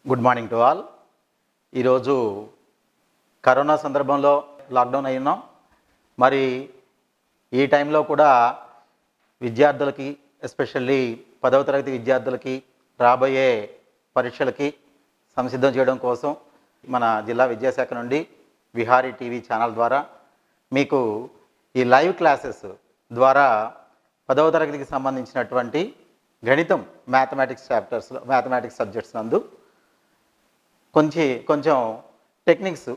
Good morning to all. ఈరోజు corona సందర్భంలో lockdown అయి ఉన్నాం. మరి ఈ టైంలో కూడా విద్యార్థులకి, ఎస్పెషల్లీ 10వ తరగతి విద్యార్థులకి రాబోయే పరీక్షలకి సంసిద్ధం చేయడం కోసం మన జిల్లా విద్యాశాఖ నుండి విహారీ టీవీ ఛానల్ ద్వారా మీకు ఈ లైవ్ క్లాసెస్ ద్వారా 10వ తరగతికి సంబంధించినటువంటి గణితం మ్యాథమెటిక్స్ సబ్జెక్ట్స్ నందు కొంచెం టెక్నిక్స్,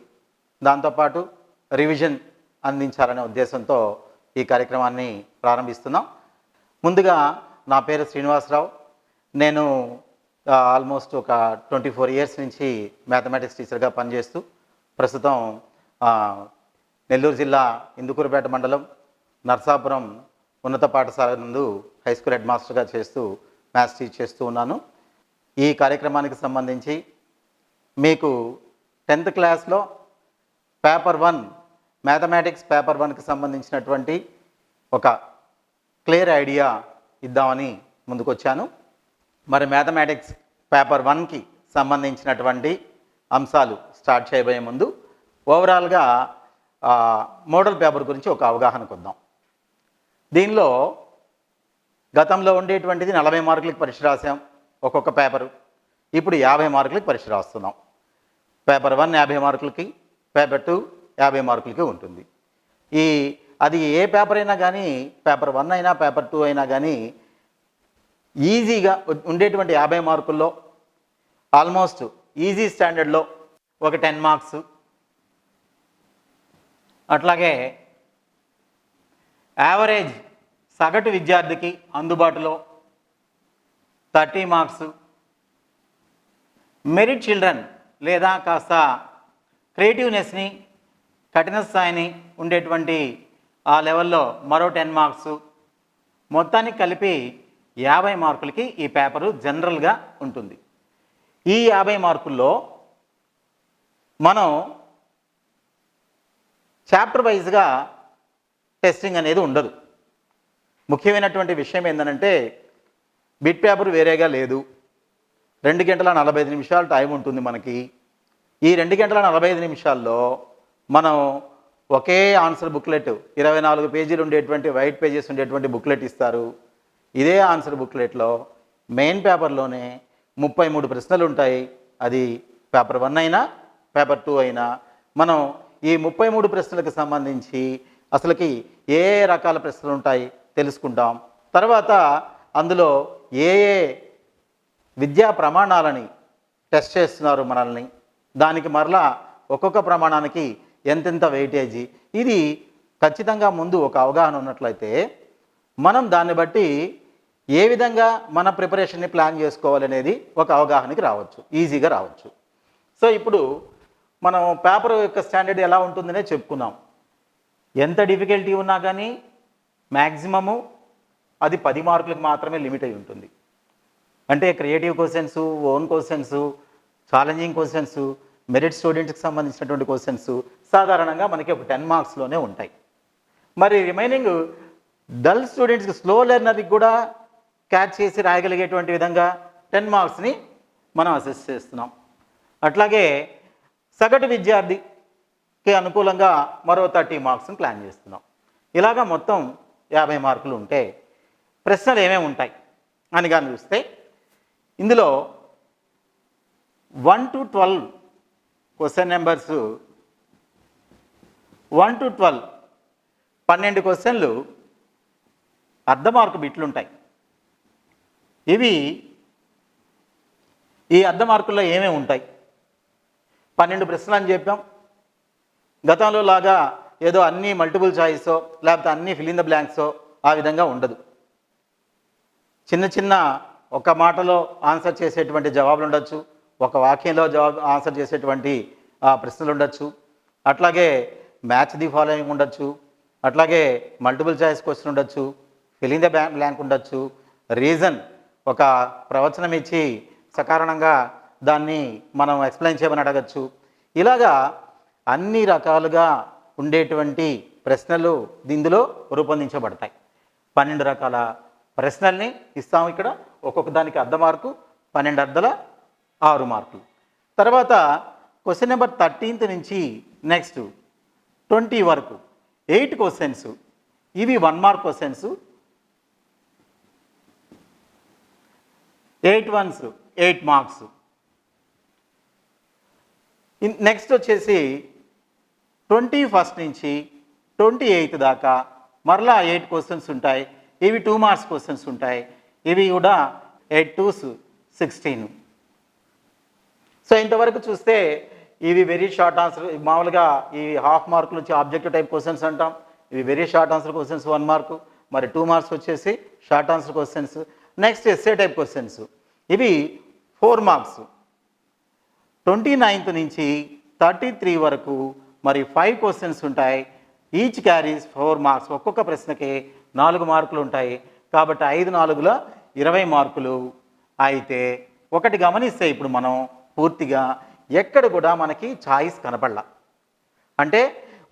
దాంతోపాటు రివిజన్ అందించాలనే ఉద్దేశంతో ఈ కార్యక్రమాన్ని ప్రారంభిస్తున్నాం. ముందుగా నా పేరు శ్రీనివాసరావు. నేను ఆల్మోస్ట్ ఒక 24 ఇయర్స్ నుంచి మ్యాథమెటిక్స్ టీచర్గా పనిచేస్తూ ప్రస్తుతం నెల్లూరు జిల్లా ఇందుకూరుపేట మండలం నర్సాపురం ఉన్నత పాఠశాల నందు హై స్కూల్ హెడ్ మాస్టర్గా చేస్తూ మ్యాథ్స్ టీచ్ చేస్తూ ఉన్నాను. ఈ కార్యక్రమానికి సంబంధించి మీకు 10th క్లాస్లో పేపర్ 1 మ్యాథమెటిక్స్ పేపర్ 1కి సంబంధించినటువంటి ఒక క్లియర్ ఐడియా ఇద్దామని ముందుకొచ్చాను. మరి మ్యాథమెటిక్స్ పేపర్ 1కి సంబంధించినటువంటి అంశాలు స్టార్ట్ చేయబోయే ముందు ఓవరాల్గా మోడల్ పేపర్ గురించి ఒక అవగాహనకు వద్దాం. దీనిలో గతంలో ఉండేటువంటిది 40 మార్కులకి పరీక్ష రాసాం ఒక్కొక్క పేపరు. ఇప్పుడు 50 మార్కులకి పరీక్ష రాస్తున్నాం. పేపర్ 1 50 మార్కులకి, పేపర్ 2 50 మార్కులకి ఉంటుంది. అది ఏ పేపర్ అయినా కానీ, పేపర్ 1 అయినా పేపర్ 2 అయినా కానీ ఈజీగా ఉండేటువంటి 50 మార్కుల్లో ఆల్మోస్ట్ ఈజీ స్టాండర్డ్లో ఒక 10 మార్క్స్, అట్లాగే యావరేజ్ సగటు విద్యార్థికి అందుబాటులో 30 మార్క్స్, మెరిట్ చిల్డ్రన్ లేదా కాస్త క్రియేటివ్నెస్ని, కఠిన స్థాయిని ఉండేటువంటి ఆ లెవెల్లో మరో 10 మార్క్స్, మొత్తానికి కలిపి 50 మార్కులకి ఈ పేపరు జనరల్గా ఉంటుంది. ఈ 50 మార్కుల్లో మనం చాప్టర్ వైజ్గా టెస్టింగ్ అనేది ఉండదు. ముఖ్యమైనటువంటి విషయం ఏంటంటే బిట్ పేపర్ వేరేగా లేదు. 2 గంటల 45 నిమిషాలు టైం ఉంటుంది మనకి. ఈ 2 గంటల 45 నిమిషాల్లో మనం ఒకే ఆన్సర్ బుక్లెట్, 24 పేజీలు ఉండేటువంటి వైట్ పేజెస్ ఉండేటువంటి బుక్లెట్ ఇస్తారు. ఇదే ఆన్సర్ బుక్లెట్లో మెయిన్ పేపర్లోనే 33 ప్రశ్నలు ఉంటాయి. అది పేపర్ 1 అయినా పేపర్ 2 అయినా మనం ఈ 33 ప్రశ్నలకు సంబంధించి అసలుకి ఏ రకాల ప్రశ్నలు ఉంటాయి తెలుసుకుంటాం. తర్వాత అందులో ఏ విద్యా ప్రమాణాలని టెస్ట్ చేస్తున్నారు మనల్ని, దానికి మరలా ఒక్కొక్క ప్రమాణానికి ఎంతెంత వెయిటేజీ, ఇది ఖచ్చితంగా ముందు ఒక అవగాహన ఉన్నట్లయితే మనం దాన్ని బట్టి ఏ విధంగా మన ప్రిపరేషన్ని ప్లాన్ చేసుకోవాలనేది ఒక అవగాహనకి రావచ్చు, ఈజీగా రావచ్చు. సో ఇప్పుడు మనం పేపర్ యొక్క స్టాండర్డ్ ఎలా ఉంటుందనే చెప్పుకున్నాం. ఎంత డిఫికల్టీ ఉన్నా కానీ మ్యాక్సిమము అది 10 మార్కులకు మాత్రమే లిమిట్ అయి ఉంటుంది. అంటే creative questions, own questions, challenging questions, merit స్టూడెంట్స్కి సంబంధించినటువంటి క్వశ్చన్స్ సాధారణంగా మనకి ఒక 10 మార్క్స్లోనే ఉంటాయి. మరి రిమైనింగ్ డల్ స్టూడెంట్స్కి, స్లో లెర్నర్కి కూడా క్యాచ్ చేసి రాయగలిగేటువంటి విధంగా 10 మార్క్స్ని మనం అసెస్ చేస్తున్నాం. అట్లాగే సగటు విద్యార్థికి అనుకూలంగా మరో 30 మార్క్స్ని ప్లాన్ చేస్తున్నాం. ఇలాగా మొత్తం 50 మార్కులు ఉంటే ప్రశ్నలు ఏమేమి ఉంటాయి అని కానీ చూస్తే ఇందులో 1 to 12 క్వశ్చన్ నెంబర్స్, 1 to 12 12 క్వశ్చన్లు అర్ధ మార్కు బిట్లు ఉంటాయి. ఈ అర్ధ మార్కుల్లో ఏమేమి ఉంటాయి? 12 ప్రశ్నలు అని చెప్పాం. గతంలో లాగా ఏదో అన్నీ మల్టిపుల్ చాయిసో లేకపోతే అన్నీ ఫిల్ ఇన్ ద బ్లాంక్సో ఆ విధంగా ఉండదు. చిన్న ఒక మాటలో ఆన్సర్ చేసేటువంటి జవాబులు ఉండొచ్చు, ఒక వాక్యంలో ఆన్సర్ చేసేటువంటి ప్రశ్నలు ఉండొచ్చు, అట్లాగే మ్యాచ్ ది ఫాలోయింగ్ ఉండొచ్చు, అట్లాగే మల్టిపుల్ చాయిస్ క్వశ్చన్ ఉండొచ్చు, ఫిల్ ఇన్ ద బ్లాంక్ ఉండొచ్చు, రీజన్ ఒక ప్రవచనం ఇచ్చి సకారణంగా దాన్ని మనం ఎక్స్ప్లెయిన్ చేయమని అడగచ్చు. ఇలాగా అన్ని రకాలుగా ఉండేటువంటి ప్రశ్నలు ఇందులో రూపొందించబడతాయి. 12 రకాల ప్రశ్నల్ని ఇస్తాము. ఇక్కడ ఒక్కొక్క దానికి అర్ధ మార్కు, 12 అర్ధల 6 మార్కులు. తర్వాత క్వశ్చన్ నెంబర్ 13th నుంచి నెక్స్ట్ 20 వరకు 8 క్వశ్చన్స్. ఇవి 1 mark questions. 8 ones 8 marks. Next వచ్చేసి 21st నుంచి 28th దాకా మరలా 8 క్వశ్చన్స్ ఉంటాయి. ఇవి 2 మార్క్స్ క్వశ్చన్స్ ఉంటాయి. ఇవి కూడా 8 2s 16. సో ఇంతవరకు చూస్తే ఇవి వెరీ షార్ట్ ఆన్సర్. మామూలుగా ఈ హాఫ్ మార్క్ నుంచి ఆబ్జెక్టివ్ టైప్ క్వశ్చన్స్ అంటాం. ఇవి very short answer questions 1 mark. మరి 2 మార్క్స్ వచ్చేసి short answer questions. Next essay type questions. ఇవి 4 మార్క్స్. 29th నుంచి 33 వరకు మరి 5 క్వశ్చన్స్ ఉంటాయి. Each carries 4 marks. ఒక్కొక్క ప్రశ్నకి 4 మార్కులు ఉంటాయి. కాబట్టి 5 4 20 మార్కులు. అయితే ఒకటి గమనిస్తే ఇప్పుడు మనం పూర్తిగా ఎక్కడ కూడా మనకి ఛాయిస్ కనపడలా. అంటే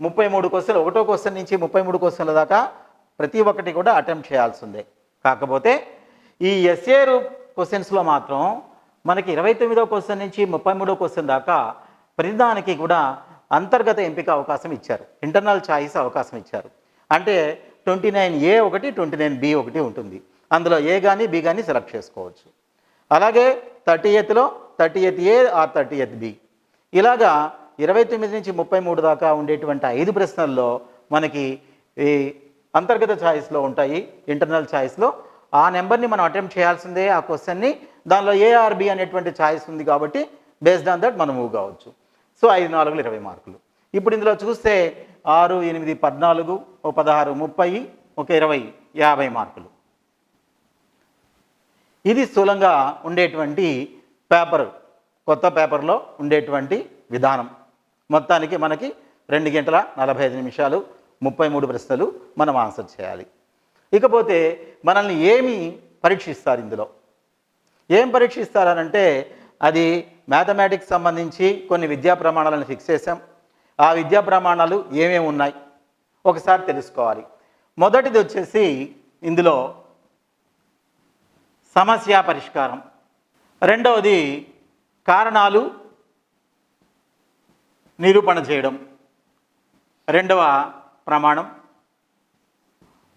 33 క్వశ్చన్లు, ఒకటో క్వశ్చన్ నుంచి 33 క్వశ్చన్ల దాకా ప్రతి ఒక్కటి కూడా అటెంప్ట్ చేయాల్సిందే. కాకపోతే ఈ ఎస్ఏ క్వశ్చన్స్లో మాత్రం మనకి 29వ క్వశ్చన్ నుంచి 33వ క్వశ్చన్ దాకా ప్రతిదానికి కూడా అంతర్గత ఎంపిక అవకాశం ఇచ్చారు. ఇంటర్నల్ ఛాయిస్ అవకాశం ఇచ్చారు. అంటే 29A ఒకటి 29B ఒకటి ఉంటుంది. అందులో ఏ కానీ బి కానీ సెలెక్ట్ చేసుకోవచ్చు. అలాగే 30thలో 30A ఆర్ 30B. ఇలాగా 29 నుంచి 33 దాకా ఉండేటువంటి 5 ప్రశ్నల్లో మనకి ఈ అంతర్గత ఛాయిస్లో ఉంటాయి. ఇంటర్నల్ ఛాయిస్లో ఆ నెంబర్ని మనం అటెంప్ట్ చేయాల్సిందే. ఆ క్వశ్చన్ని దానిలో ఏఆర్బి అనేటువంటి ఛాయిస్ ఉంది కాబట్టి బేస్డ్ ఆన్ దట్ మనం మూవ్ కావచ్చు. సో 5 4 20 మార్కులు. ఇప్పుడు ఇందులో చూస్తే 6 8 14 16 30 20 50 మార్కులు. ఇది స్థూలంగా ఉండేటువంటి పేపర్, కొత్త పేపర్లో ఉండేటువంటి విధానం. మొత్తానికి మనకి 2 గంటల 45 నిమిషాలు 33 ప్రశ్నలు మనం ఆన్సర్ చేయాలి. ఇకపోతే మనల్ని ఏమి పరీక్షిస్తారు, ఇందులో ఏం పరీక్షిస్తారనంటే అది మ్యాథమెటిక్స్ సంబంధించి కొన్ని విద్యా ప్రమాణాలను ఫిక్స్ చేసాం. ఆ విద్యా ప్రమాణాలు ఏమేమి ఉన్నాయి ఒకసారి తెలుసుకోవాలి. మొదటిది వచ్చేసి ఇందులో సమస్య పరిష్కారం. రెండవది కారణాలు నిరూపణ చేయడం, రెండవ ప్రమాణం.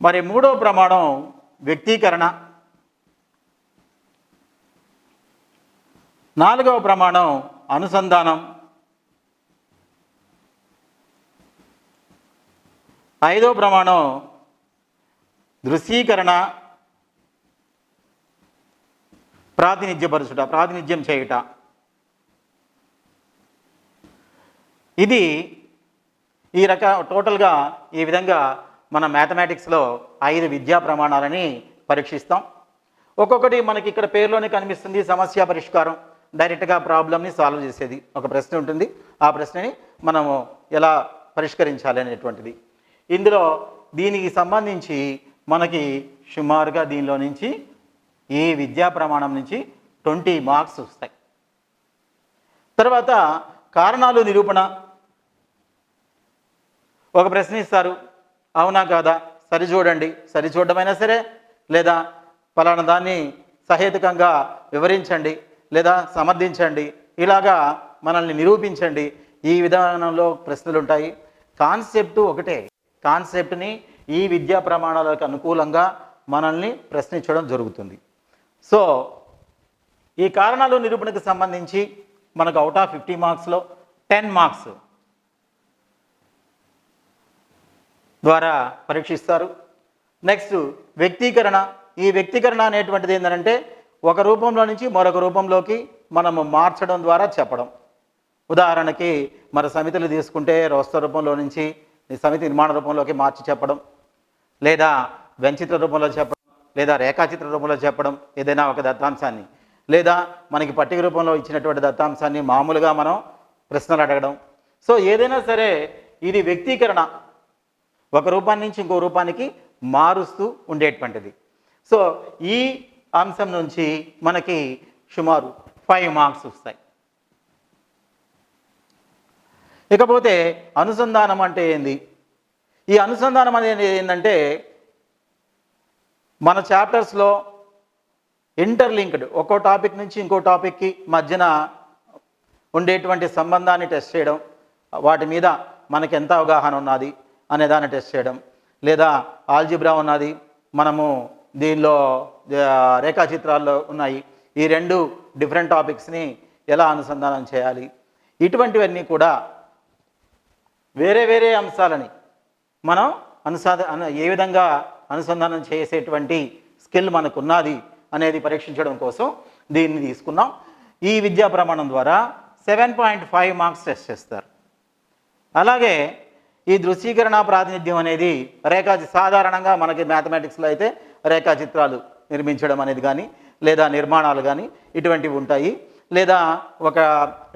మరి మూడవ ప్రమాణం వ్యక్తీకరణ. నాలుగవ ప్రమాణం అనుసంధానం. ఐదవ ప్రమాణం దృశ్యీకరణ, ప్రాతినిధ్యపరచుట, ప్రాతినిధ్యం చేయుట. ఇది ఈ టోటల్గా ఈ విధంగా మన మ్యాథమెటిక్స్లో 5 విద్యా ప్రమాణాలని పరీక్షిస్తాం. ఒక్కొక్కటి మనకి ఇక్కడ పేరులోనే కనిపిస్తుంది. సమస్య పరిష్కారం, డైరెక్ట్గా ప్రాబ్లమ్ని సాల్వ్ చేసేది. ఒక ప్రశ్న ఉంటుంది, ఆ ప్రశ్నని మనము ఎలా పరిష్కరించాలి అనేటువంటిది. ఇందులో దీనికి సంబంధించి మనకి సుమారుగా దీనిలో నుంచి ఈ విద్యా ప్రమాణం నుంచి 20 మార్క్స్ వస్తాయి. తర్వాత కారణాలు నిరూపణ. ఒక ప్రశ్న ఇస్తారు, అవునా కాదా సరిచూడండి. సరిచూడమైనా సరే, లేదా ఫలానా దాన్ని సహేతుకంగా వివరించండి, లేదా సమర్థించండి, ఇలాగా మనల్ని నిరూపించండి. ఈ విధానంలో ప్రశ్నలు ఉంటాయి. కాన్సెప్ట్ ఒకటే. కాన్సెప్ట్ని ఈ విద్యా ప్రమాణాలకు అనుకూలంగా మనల్ని ప్రశ్నించడం జరుగుతుంది. సో ఈ కారణాలు నిరూపణకు సంబంధించి మనకు అవుట్ ఆఫ్ 50 మార్క్స్లో 10 మార్క్స్ ద్వారా పరీక్షిస్తారు. నెక్స్ట్ వ్యక్తీకరణ. ఈ వ్యక్తీకరణ అనేటువంటిది ఏంటంటే ఒక రూపంలో నుంచి మరొక రూపంలోకి మనము మార్చడం ద్వారా చెప్పడం. ఉదాహరణకి మన సమితులు తీసుకుంటే రోస్టర్ రూపంలో నుంచి సమితి నిర్మాణ రూపంలోకి మార్చి చెప్పడం, లేదా వెంచిత్ర రూపంలో చెప్పడం, లేదా రేఖాచిత్ర రూపంలో చెప్పడం ఏదైనా ఒక దత్తాంశాన్ని, లేదా మనకి పట్టిక రూపంలో ఇచ్చినటువంటి దత్తాంశాన్ని మామూలుగా మనం ప్రశ్నలు అడగడం. సో ఏదైనా సరే ఇది వ్యక్తీకరణ, ఒక రూపాన్ని నుంచి ఇంకో రూపానికి మారుస్తూ ఉండేటువంటిది. సో ఈ అంశం నుంచి మనకి సుమారు 5 మార్క్స్ వస్తాయి. ఇకపోతే అనుసంధానం అంటే ఏంది? ఈ అనుసంధానం అనేది ఏంటంటే మన చాప్టర్స్లో ఇంటర్లింక్డ్, ఒక్కో టాపిక్ నుంచి ఇంకో టాపిక్కి మధ్యన ఉండేటువంటి సంబంధాన్ని టెస్ట్ చేయడం, వాటి మీద మనకి ఎంత అవగాహన ఉన్నది అనే దాన్ని టెస్ట్ చేయడం, లేదా ఆల్జిబ్రా ఉన్నది, మనము దీనిలో రేఖాచిత్రాల్లో ఉన్నాయి, ఈ రెండు డిఫరెంట్ టాపిక్స్ని ఎలా అనుసంధానం చేయాలి, ఇటువంటివన్నీ కూడా వేరే వేరే అంశాలని మనం ఏ విధంగా అనుసంధానం చేసేటువంటి స్కిల్ మనకు ఉన్నది అనేది పరీక్షించడం కోసం దీన్ని తీసుకున్నాం. ఈ విద్యా ప్రమాణం ద్వారా 7.5 మార్క్స్ టెస్ట్ చేస్తారు. అలాగే ఈ దృశ్యీకరణ ప్రాతినిధ్యం అనేది సాధారణంగా మనకి మ్యాథమెటిక్స్లో అయితే రేఖాచిత్రాలు నిర్మించడం అనేది కానీ, లేదా నిర్మాణాలు కానీ ఇటువంటివి ఉంటాయి. లేదా ఒక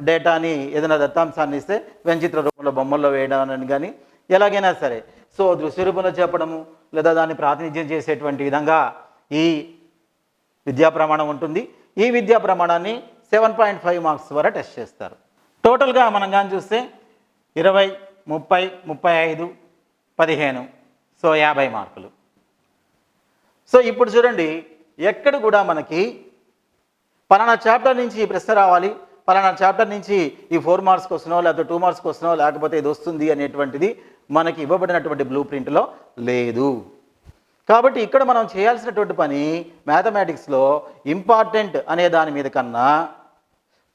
డేటాని ఏదైనా దత్తాంశాన్ని ఇస్తే వెంచిత్ర రూపంలో బొమ్మల్లో వేయడం అని కానీ, ఎలాగైనా సరే సో దృశ్య రూపంలో చెప్పడము లేదా దాన్ని ప్రాతినిధ్యం చేసేటువంటి విధంగా ఈ విద్యా ప్రమాణం ఉంటుంది. ఈ విద్యా ప్రమాణాన్ని 7.5 మార్క్స్ ద్వారా టెస్ట్ చేస్తారు. టోటల్గా మనం కానీ చూస్తే 20, 30, 35, 15, సో 50 మార్కులు. సో ఇప్పుడు చూడండి, ఎక్కడ కూడా మనకి పలానా చాప్టర్ నుంచి ఈ ప్రశ్న రావాలి, పలానా చాప్టర్ నుంచి ఈ 4 మార్క్స్ క్వశ్చనో లేకపోతే 2 మార్క్స్ క్వశ్చనో లేకపోతే ఇది వస్తుంది అనేటువంటిది మనకి ఇవ్వబడినటువంటి బ్లూ ప్రింట్లో లేదు. కాబట్టి ఇక్కడ మనం చేయాల్సినటువంటి పని మ్యాథమెటిక్స్లో ఇంపార్టెంట్ అనే దాని మీద కన్నా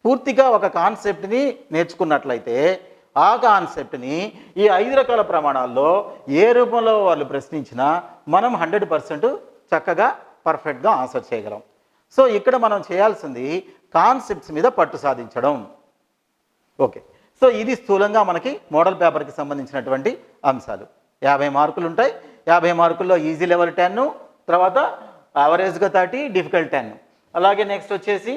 పూర్తిగా ఒక కాన్సెప్ట్ని నేర్చుకున్నట్లయితే ఆ కాన్సెప్ట్ని ఈ 5 రకాల ప్రమాణాల్లో ఏ రూపంలో వాళ్ళు ప్రశ్నించినా మనం 100% చక్కగా పర్ఫెక్ట్గా ఆన్సర్ చేయగలం. సో ఇక్కడ మనం చేయాల్సింది కాన్సెప్ట్స్ మీద పట్టు సాధించడం. ఓకే, సో ఇది స్థూలంగా మనకి మోడల్ పేపర్కి సంబంధించినటువంటి అంశాలు. 50 మార్కులు ఉంటాయి. 50 మార్కుల్లో ఈజీ లెవెల్ 10, తర్వాత యావరేజ్గా 30, డిఫికల్ట్ 10. అలాగే నెక్స్ట్ వచ్చేసి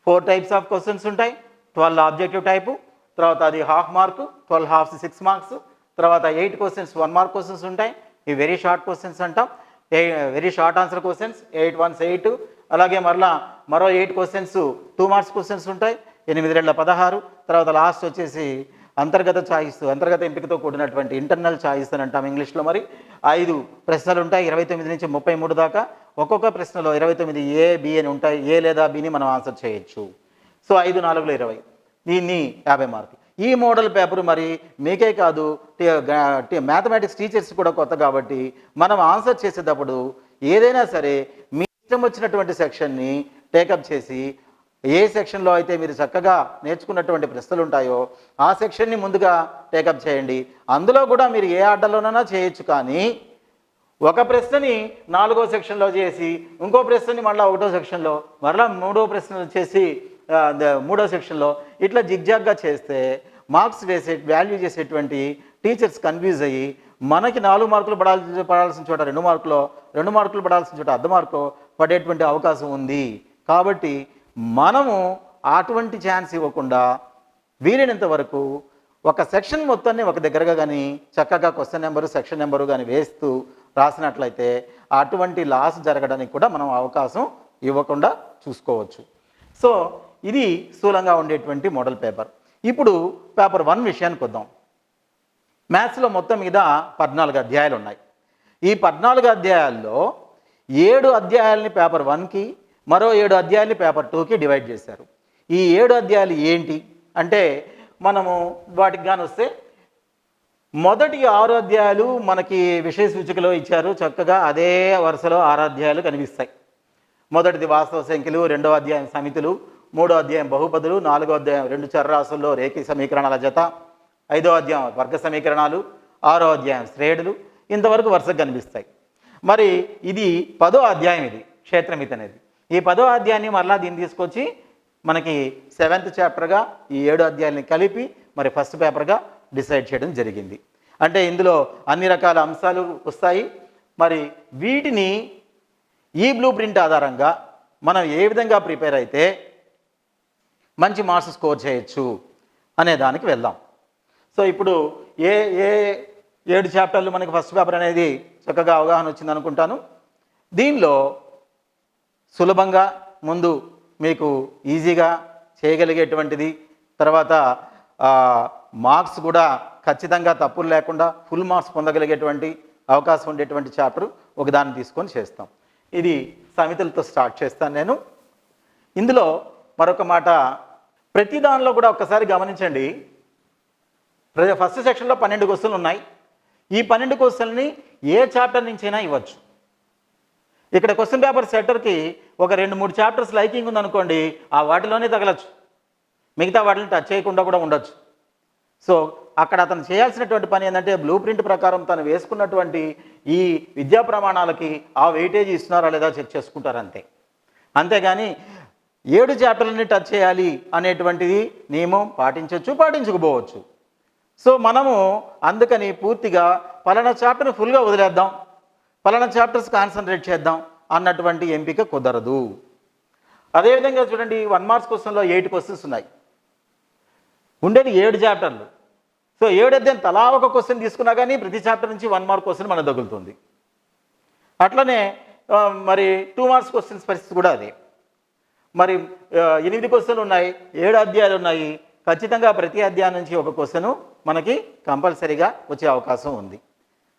4 టైప్స్ ఆఫ్ క్వశ్చన్స్ ఉంటాయి. 12 ఆబ్జెక్టివ్ టైపు, తర్వాత అది హాఫ్ మార్కు, 12 హాఫ్స్ 6 మార్క్స్, తర్వాత 8 క్వశ్చన్స్ 1 మార్క్ క్వశ్చన్స్ ఉంటాయి. ఇవి వెరీ షార్ట్ క్వశ్చన్స్ అంటాం, వెరీ షార్ట్ ఆన్సర్ క్వశ్చన్స్, 8 1 8. అలాగే మరో 8 క్వశ్చన్స్ 2 మార్క్స్ క్వశ్చన్స్ ఉంటాయి, 8 2 16. తర్వాత లాస్ట్ వచ్చేసి అంతర్గత ఎంపికతో కూడినటువంటి ఇంటర్నల్ ఛాయిస్ అని అంటాం ఇంగ్లీష్లో. మరి 5 ప్రశ్నలు ఉంటాయి, 29 నుంచి 33 దాకా. ఒక్కొక్క ప్రశ్నలో 29 A, B అని ఉంటాయి. ఏ లేదా బిని మనం ఆన్సర్ చేయొచ్చు. సో 5 4 20, దీన్ని 50 మార్కులు. ఈ మోడల్ పేపర్ మరి మీకే కాదు, మ్యాథమెటిక్స్ టీచర్స్ కూడా కొత్త కాబట్టి మనం ఆన్సర్ చేసేటప్పుడు ఏదైనా సరే మీ ఇష్టం వచ్చినటువంటి సెక్షన్ని టేకప్ చేసి ఏ సెక్షన్లో అయితే మీరు చక్కగా నేర్చుకున్నటువంటి ప్రశ్నలు ఉంటాయో ఆ సెక్షన్ని ముందుగా టేకప్ చేయండి. అందులో కూడా మీరు ఏ ఆర్డర్లోనైనా చేయొచ్చు, కానీ ఒక ప్రశ్నని 4వ సెక్షన్లో చేసి ఇంకో ప్రశ్నని మళ్ళీ 1వ సెక్షన్లో, మరలా 3వ ప్రశ్నలు చేసి 3వ సెక్షన్లో ఇట్లా జిగ్జాగ్గా చేస్తే మార్క్స్ వాల్యూ చేసేటువంటి టీచర్స్ కన్ఫ్యూజ్ అయ్యి మనకి 4 మార్కులు పడాల్సిన చోట 2 మార్కులు, 2 మార్కులు పడాల్సిన చోట అర్ధ మార్కు పడేటువంటి అవకాశం ఉంది. కాబట్టి మనము అటువంటి ఛాన్స్ ఇవ్వకుండా వీలైనంత వరకు ఒక సెక్షన్ మొత్తాన్ని ఒక దగ్గరగా కానీ చక్కగా క్వశ్చన్ నెంబరు సెక్షన్ నెంబరు కానీ వేస్తూ రాసినట్లయితే అటువంటి లాస్ జరగడానికి కూడా మనం అవకాశం ఇవ్వకుండా చూసుకోవచ్చు. సో ఇది స్థూలంగా ఉండేటువంటి మోడల్ పేపర్. ఇప్పుడు పేపర్ 1 విషయానికి వద్దాం. మ్యాథ్స్లో మొత్తం మీద 14 అధ్యాయాలు ఉన్నాయి. ఈ 14 అధ్యాయాల్లో 7 అధ్యాయాలని పేపర్ 1కి, మరో 7 అధ్యాయాలని పేపర్ 2కి డివైడ్ చేశారు. ఈ 7 అధ్యాయాలు ఏంటి అంటే మనము వాటికి కానీ వస్తే మొదటి 6 అధ్యాయాలు మనకి విషయ సూచికలో ఇచ్చారు. చక్కగా అదే వరుసలో 6 అధ్యాయాలు కనిపిస్తాయి. మొదటిది వాస్తవ సంఖ్యలు, 2వ అధ్యాయం సమితులు, 3వ అధ్యాయం బహుపదులు, 4వ అధ్యాయం 2 చరరాశుల్లో రేఖీ సమీకరణాల జత, 5వ అధ్యాయం వర్గ సమీకరణాలు, 6వ అధ్యాయం శ్రేణులు, ఇంతవరకు వరుసగా కనిపిస్తాయి. మరి ఇది 10వ అధ్యాయం, ఇది క్షేత్రమితి అనేది. ఈ 10వ అధ్యాయాన్ని మరలా దీన్ని తీసుకొచ్చి మనకి 7th చాప్టర్గా ఈ 7 అధ్యాయాలని కలిపి మరి ఫస్ట్ పేపర్గా డిసైడ్ చేయడం జరిగింది. అంటే ఇందులో అన్ని రకాల అంశాలు వస్తాయి. మరి వీటిని ఈ బ్లూ ప్రింట్ ఆధారంగా మనం ఏ విధంగా ప్రిపేర్ అయితే మంచి మార్క్స్ స్కోర్ చేయొచ్చు అనే దానికి వెళ్దాం. సో ఇప్పుడు ఏ 7 చాప్టర్లు మనకి ఫస్ట్ పేపర్ అనేది చక్కగా అవగాహన వచ్చింది అనుకుంటాను. దీనిలో సులభంగా ముందు మీకు ఈజీగా చేయగలిగేటువంటిది, తర్వాత మార్క్స్ కూడా ఖచ్చితంగా తప్పులు లేకుండా ఫుల్ మార్క్స్ పొందగలిగేటువంటి అవకాశం ఉండేటువంటి చాప్టర్ ఒకదాన్ని తీసుకొని చేస్తాం. ఇది సమితులతో స్టార్ట్ చేస్తాను నేను. ఇందులో మరొక మాట, ప్రతి దానిలో కూడా ఒక్కసారి గమనించండి. ఫస్ట్ సెక్షన్లో 12 క్వశ్చన్లు ఉన్నాయి. ఈ 12 క్వశ్చన్ని ఏ చాప్టర్ నుంచైనా ఇవ్వచ్చు. ఇక్కడ క్వశ్చన్ పేపర్ సెట్టర్కి ఒక 2-3 చాప్టర్స్ లైకింగ్ ఉందనుకోండి, ఆ వాటిలోనే తగలచ్చు, మిగతా వాటిని టచ్ చేయకుండా కూడా ఉండొచ్చు. సో అక్కడ అతను చేయాల్సినటువంటి పని ఏంటంటే బ్లూ ప్రింట్ ప్రకారం తను వేసుకున్నటువంటి ఈ విద్యా ప్రమాణాలకి ఆ వెయిటేజ్ ఇస్తున్నారా లేదా చెక్ చేసుకుంటారు అంతే. అంతేగాని 7 చాప్టర్లని టచ్ చేయాలి అనేటువంటిది నియమం పాటించవచ్చు, పాటించకపోవచ్చు. సో మనము అందుకని పూర్తిగా పలానా చాప్టర్ని ఫుల్గా వదిలేద్దాం, పలానా చాప్టర్స్ కాన్సన్ట్రేట్ చేద్దాం అన్నటువంటి ఎంపిక కుదరదు. అదేవిధంగా చూడండి, 1 మార్క్స్ క్వశ్చన్లో 8 క్వశ్చన్స్ ఉన్నాయి, ఉండేది 7 చాప్టర్లు. సో 7 అధ్యాయం తలా ఒక క్వశ్చన్ తీసుకున్నా కానీ ప్రతి చాప్టర్ నుంచి 1 మార్క్ క్వశ్చన్ మనకు తగులుతుంది. అట్లనే మరి 2 మార్క్స్ క్వశ్చన్స్ పరిస్థితి కూడా అదే. మరి 8 క్వశ్చన్లు ఉన్నాయి, 7 అధ్యాయాలు ఉన్నాయి. ఖచ్చితంగా ప్రతి అధ్యాయం నుంచి ఒక క్వశ్చను మనకి కంపల్సరీగా వచ్చే అవకాశం ఉంది.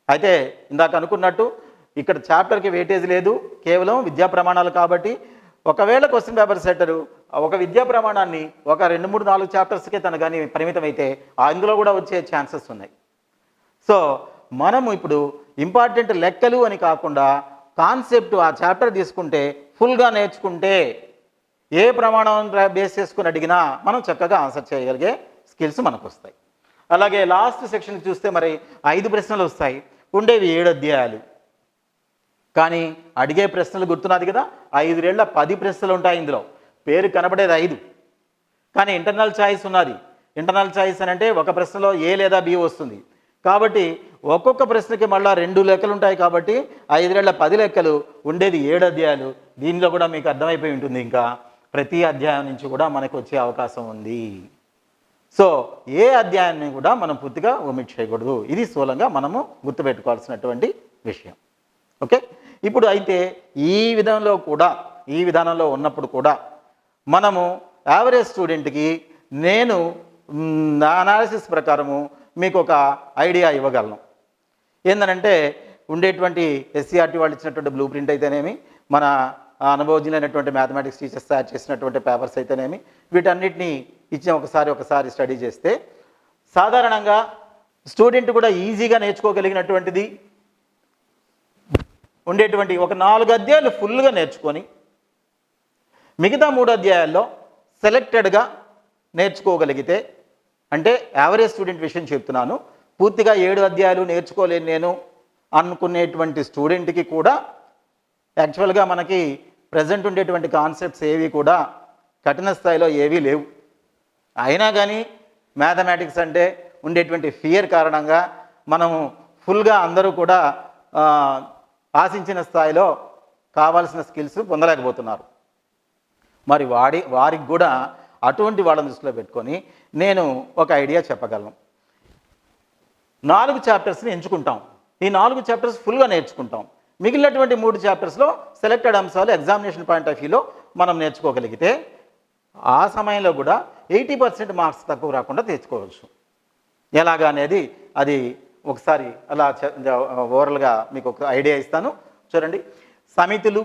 అయితే ఇందాక అనుకున్నట్టు ఇక్కడ చాప్టర్కి వెయిటేజ్ లేదు, కేవలం విద్యా ప్రమాణాలు కాబట్టి ఒకవేళ క్వశ్చన్ పేపర్ సెట్టరు ఒక విద్యా ప్రమాణాన్ని ఒక 2-3-4 చాప్టర్స్కే తను కానీ పరిమితం అయితే అందులో కూడా వచ్చే ఛాన్సెస్ ఉన్నాయి. సో మనము ఇప్పుడు ఇంపార్టెంట్ లెక్కలు అని కాకుండా కాన్సెప్ట్ ఆ చాప్టర్ తీసుకుంటే ఫుల్గా నేర్చుకుంటే ఏ ప్రమాణం బేస్ చేసుకుని అడిగినా మనం చక్కగా ఆన్సర్ చేయగలిగే స్కిల్స్ మనకు వస్తాయి. అలాగే లాస్ట్ సెక్షన్ చూస్తే మరి 5 ప్రశ్నలు వస్తాయి, ఉండేవి 7 అధ్యాయాలు. కానీ అడిగే ప్రశ్నలు గుర్తున్నది కదా, 5 రేళ్ల 10 ప్రశ్నలు ఉంటాయి. ఇందులో పేరు కనబడేది 5, కానీ ఇంటర్నల్ ఛాయిస్ ఉన్నది. ఇంటర్నల్ ఛాయిస్ అని అంటే ఒక ప్రశ్నలో ఏ లేదా బి వస్తుంది కాబట్టి ఒక్కొక్క ప్రశ్నకి మళ్ళీ 2 లెక్కలు ఉంటాయి కాబట్టి 5 రేళ్ల 10 లెక్కలు, ఉండేది 7 అధ్యాయాలు. దీనిలో కూడా మీకు అర్థమైపోయి ఉంటుంది, ఇంకా ప్రతి అధ్యాయం నుంచి కూడా మనకు వచ్చే అవకాశం ఉంది. సో ఏ అధ్యాయాన్ని కూడా మనం పూర్తిగా ఒమిట్ చేయకూడదు. ఇది స్థూలంగా మనము గుర్తుపెట్టుకోవాల్సినటువంటి విషయం. ఓకే, ఇప్పుడు అయితే ఈ విధానంలో ఉన్నప్పుడు కూడా మనము యావరేజ్ స్టూడెంట్కి నేను నా అనాలిసిస్ ప్రకారము మీకు ఒక ఐడియా ఇవ్వగలను. ఏంటంటే ఉండేటువంటి ఎస్సీఆర్టీ వాళ్ళు ఇచ్చినటువంటి బ్లూ ప్రింట్ అయితేనేమి, మన అనుభవజ్ఞులైనటువంటి మ్యాథమెటిక్స్ టీచర్స్ తయారు చేసినటువంటి పేపర్స్ అయితేనేమి, వీటన్నిటిని ఇచ్చిన ఒకసారి స్టడీ చేస్తే సాధారణంగా స్టూడెంట్ కూడా ఈజీగా నేర్చుకోగలిగినటువంటిది ఉండేటువంటి ఒక 4 అధ్యాయాలు ఫుల్గా నేర్చుకొని మిగతా 3 అధ్యాయాల్లో సెలెక్టెడ్గా నేర్చుకోగలిగితే, అంటే యావరేజ్ స్టూడెంట్ విషయం చెప్తున్నాను, పూర్తిగా 7 అధ్యాయాలు నేర్చుకోలేను నేను అనుకునేటువంటి స్టూడెంట్కి కూడా యాక్చువల్గా మనకి ప్రజెంట్ ఉండేటువంటి కాన్సెప్ట్స్ ఏవి కూడా కఠిన స్థాయిలో ఏవీ లేవు. అయినా కానీ మ్యాథమెటిక్స్ అంటే ఉండేటువంటి ఫియర్ కారణంగా మనము ఫుల్గా అందరూ కూడా ఆశించిన స్థాయిలో కావాల్సిన స్కిల్స్ పొందలేకపోతున్నారు. మరి వారికి కూడా అటువంటి వాళ్ళని దృష్టిలో పెట్టుకొని నేను ఒక ఐడియా చెప్పగలను. 4 చాప్టర్స్ని ఎంచుకుంటాం, ఈ 4 చాప్టర్స్ ఫుల్గా నేర్చుకుంటాం. మిగిలినటువంటి 3 చాప్టర్స్లో సెలెక్టెడ్ అంశాలు ఎగ్జామినేషన్ పాయింట్ ఆఫ్ వ్యూలో మనం నేర్చుకోగలిగితే ఆ సమయంలో కూడా 80% మార్క్స్ తక్కువ రాకుండా తెచ్చుకోవచ్చు. ఎలాగా అనేది అది ఒకసారి అలా ఓవరాల్గా మీకు ఒక ఐడియా ఇస్తాను. చూడండి, సమితులు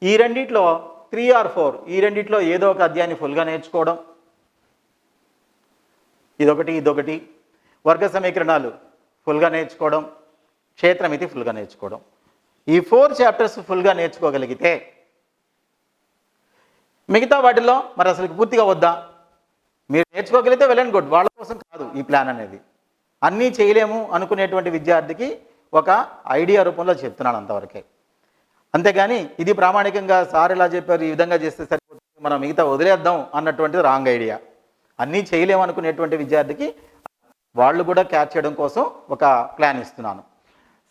ఈ రెండిట్లో 3 or 4 ఈ రెండిట్లో ఏదో ఒక అధ్యాయాన్ని ఫుల్గా నేర్చుకోవడం, ఇదొకటి. వర్గ సమీకరణాలు ఫుల్గా నేర్చుకోవడం, క్షేత్రమితి ఫుల్గా నేర్చుకోవడం. ఈ 4 చాప్టర్స్ ఫుల్గా నేర్చుకోగలిగితే మిగతా వాటిల్లో మరి అసలు పూర్తిగా వద్దా? మీరు నేర్చుకోగలిగితే వెల్ అండ్ గుడ్, వాళ్ళ కోసం కాదు ఈ ప్లాన్ అనేది. అన్నీ చేయలేము అనుకునేటువంటి విద్యార్థికి ఒక ఐడియా రూపంలో చెప్తున్నాను అంతవరకే. అంతేగాని ఇది ప్రామాణికంగా సార్ ఇలా చెప్పారు ఈ విధంగా చేస్తే సరిపోతుంది మనం మిగతా వదిలేద్దాం అన్నటువంటిది రాంగ్ ఐడియా. అన్నీ చేయలేము అనుకునేటువంటి విద్యార్థికి వాళ్ళు కూడా క్యాచ్ చేయడం కోసం ఒక ప్లాన్ ఇస్తున్నాను.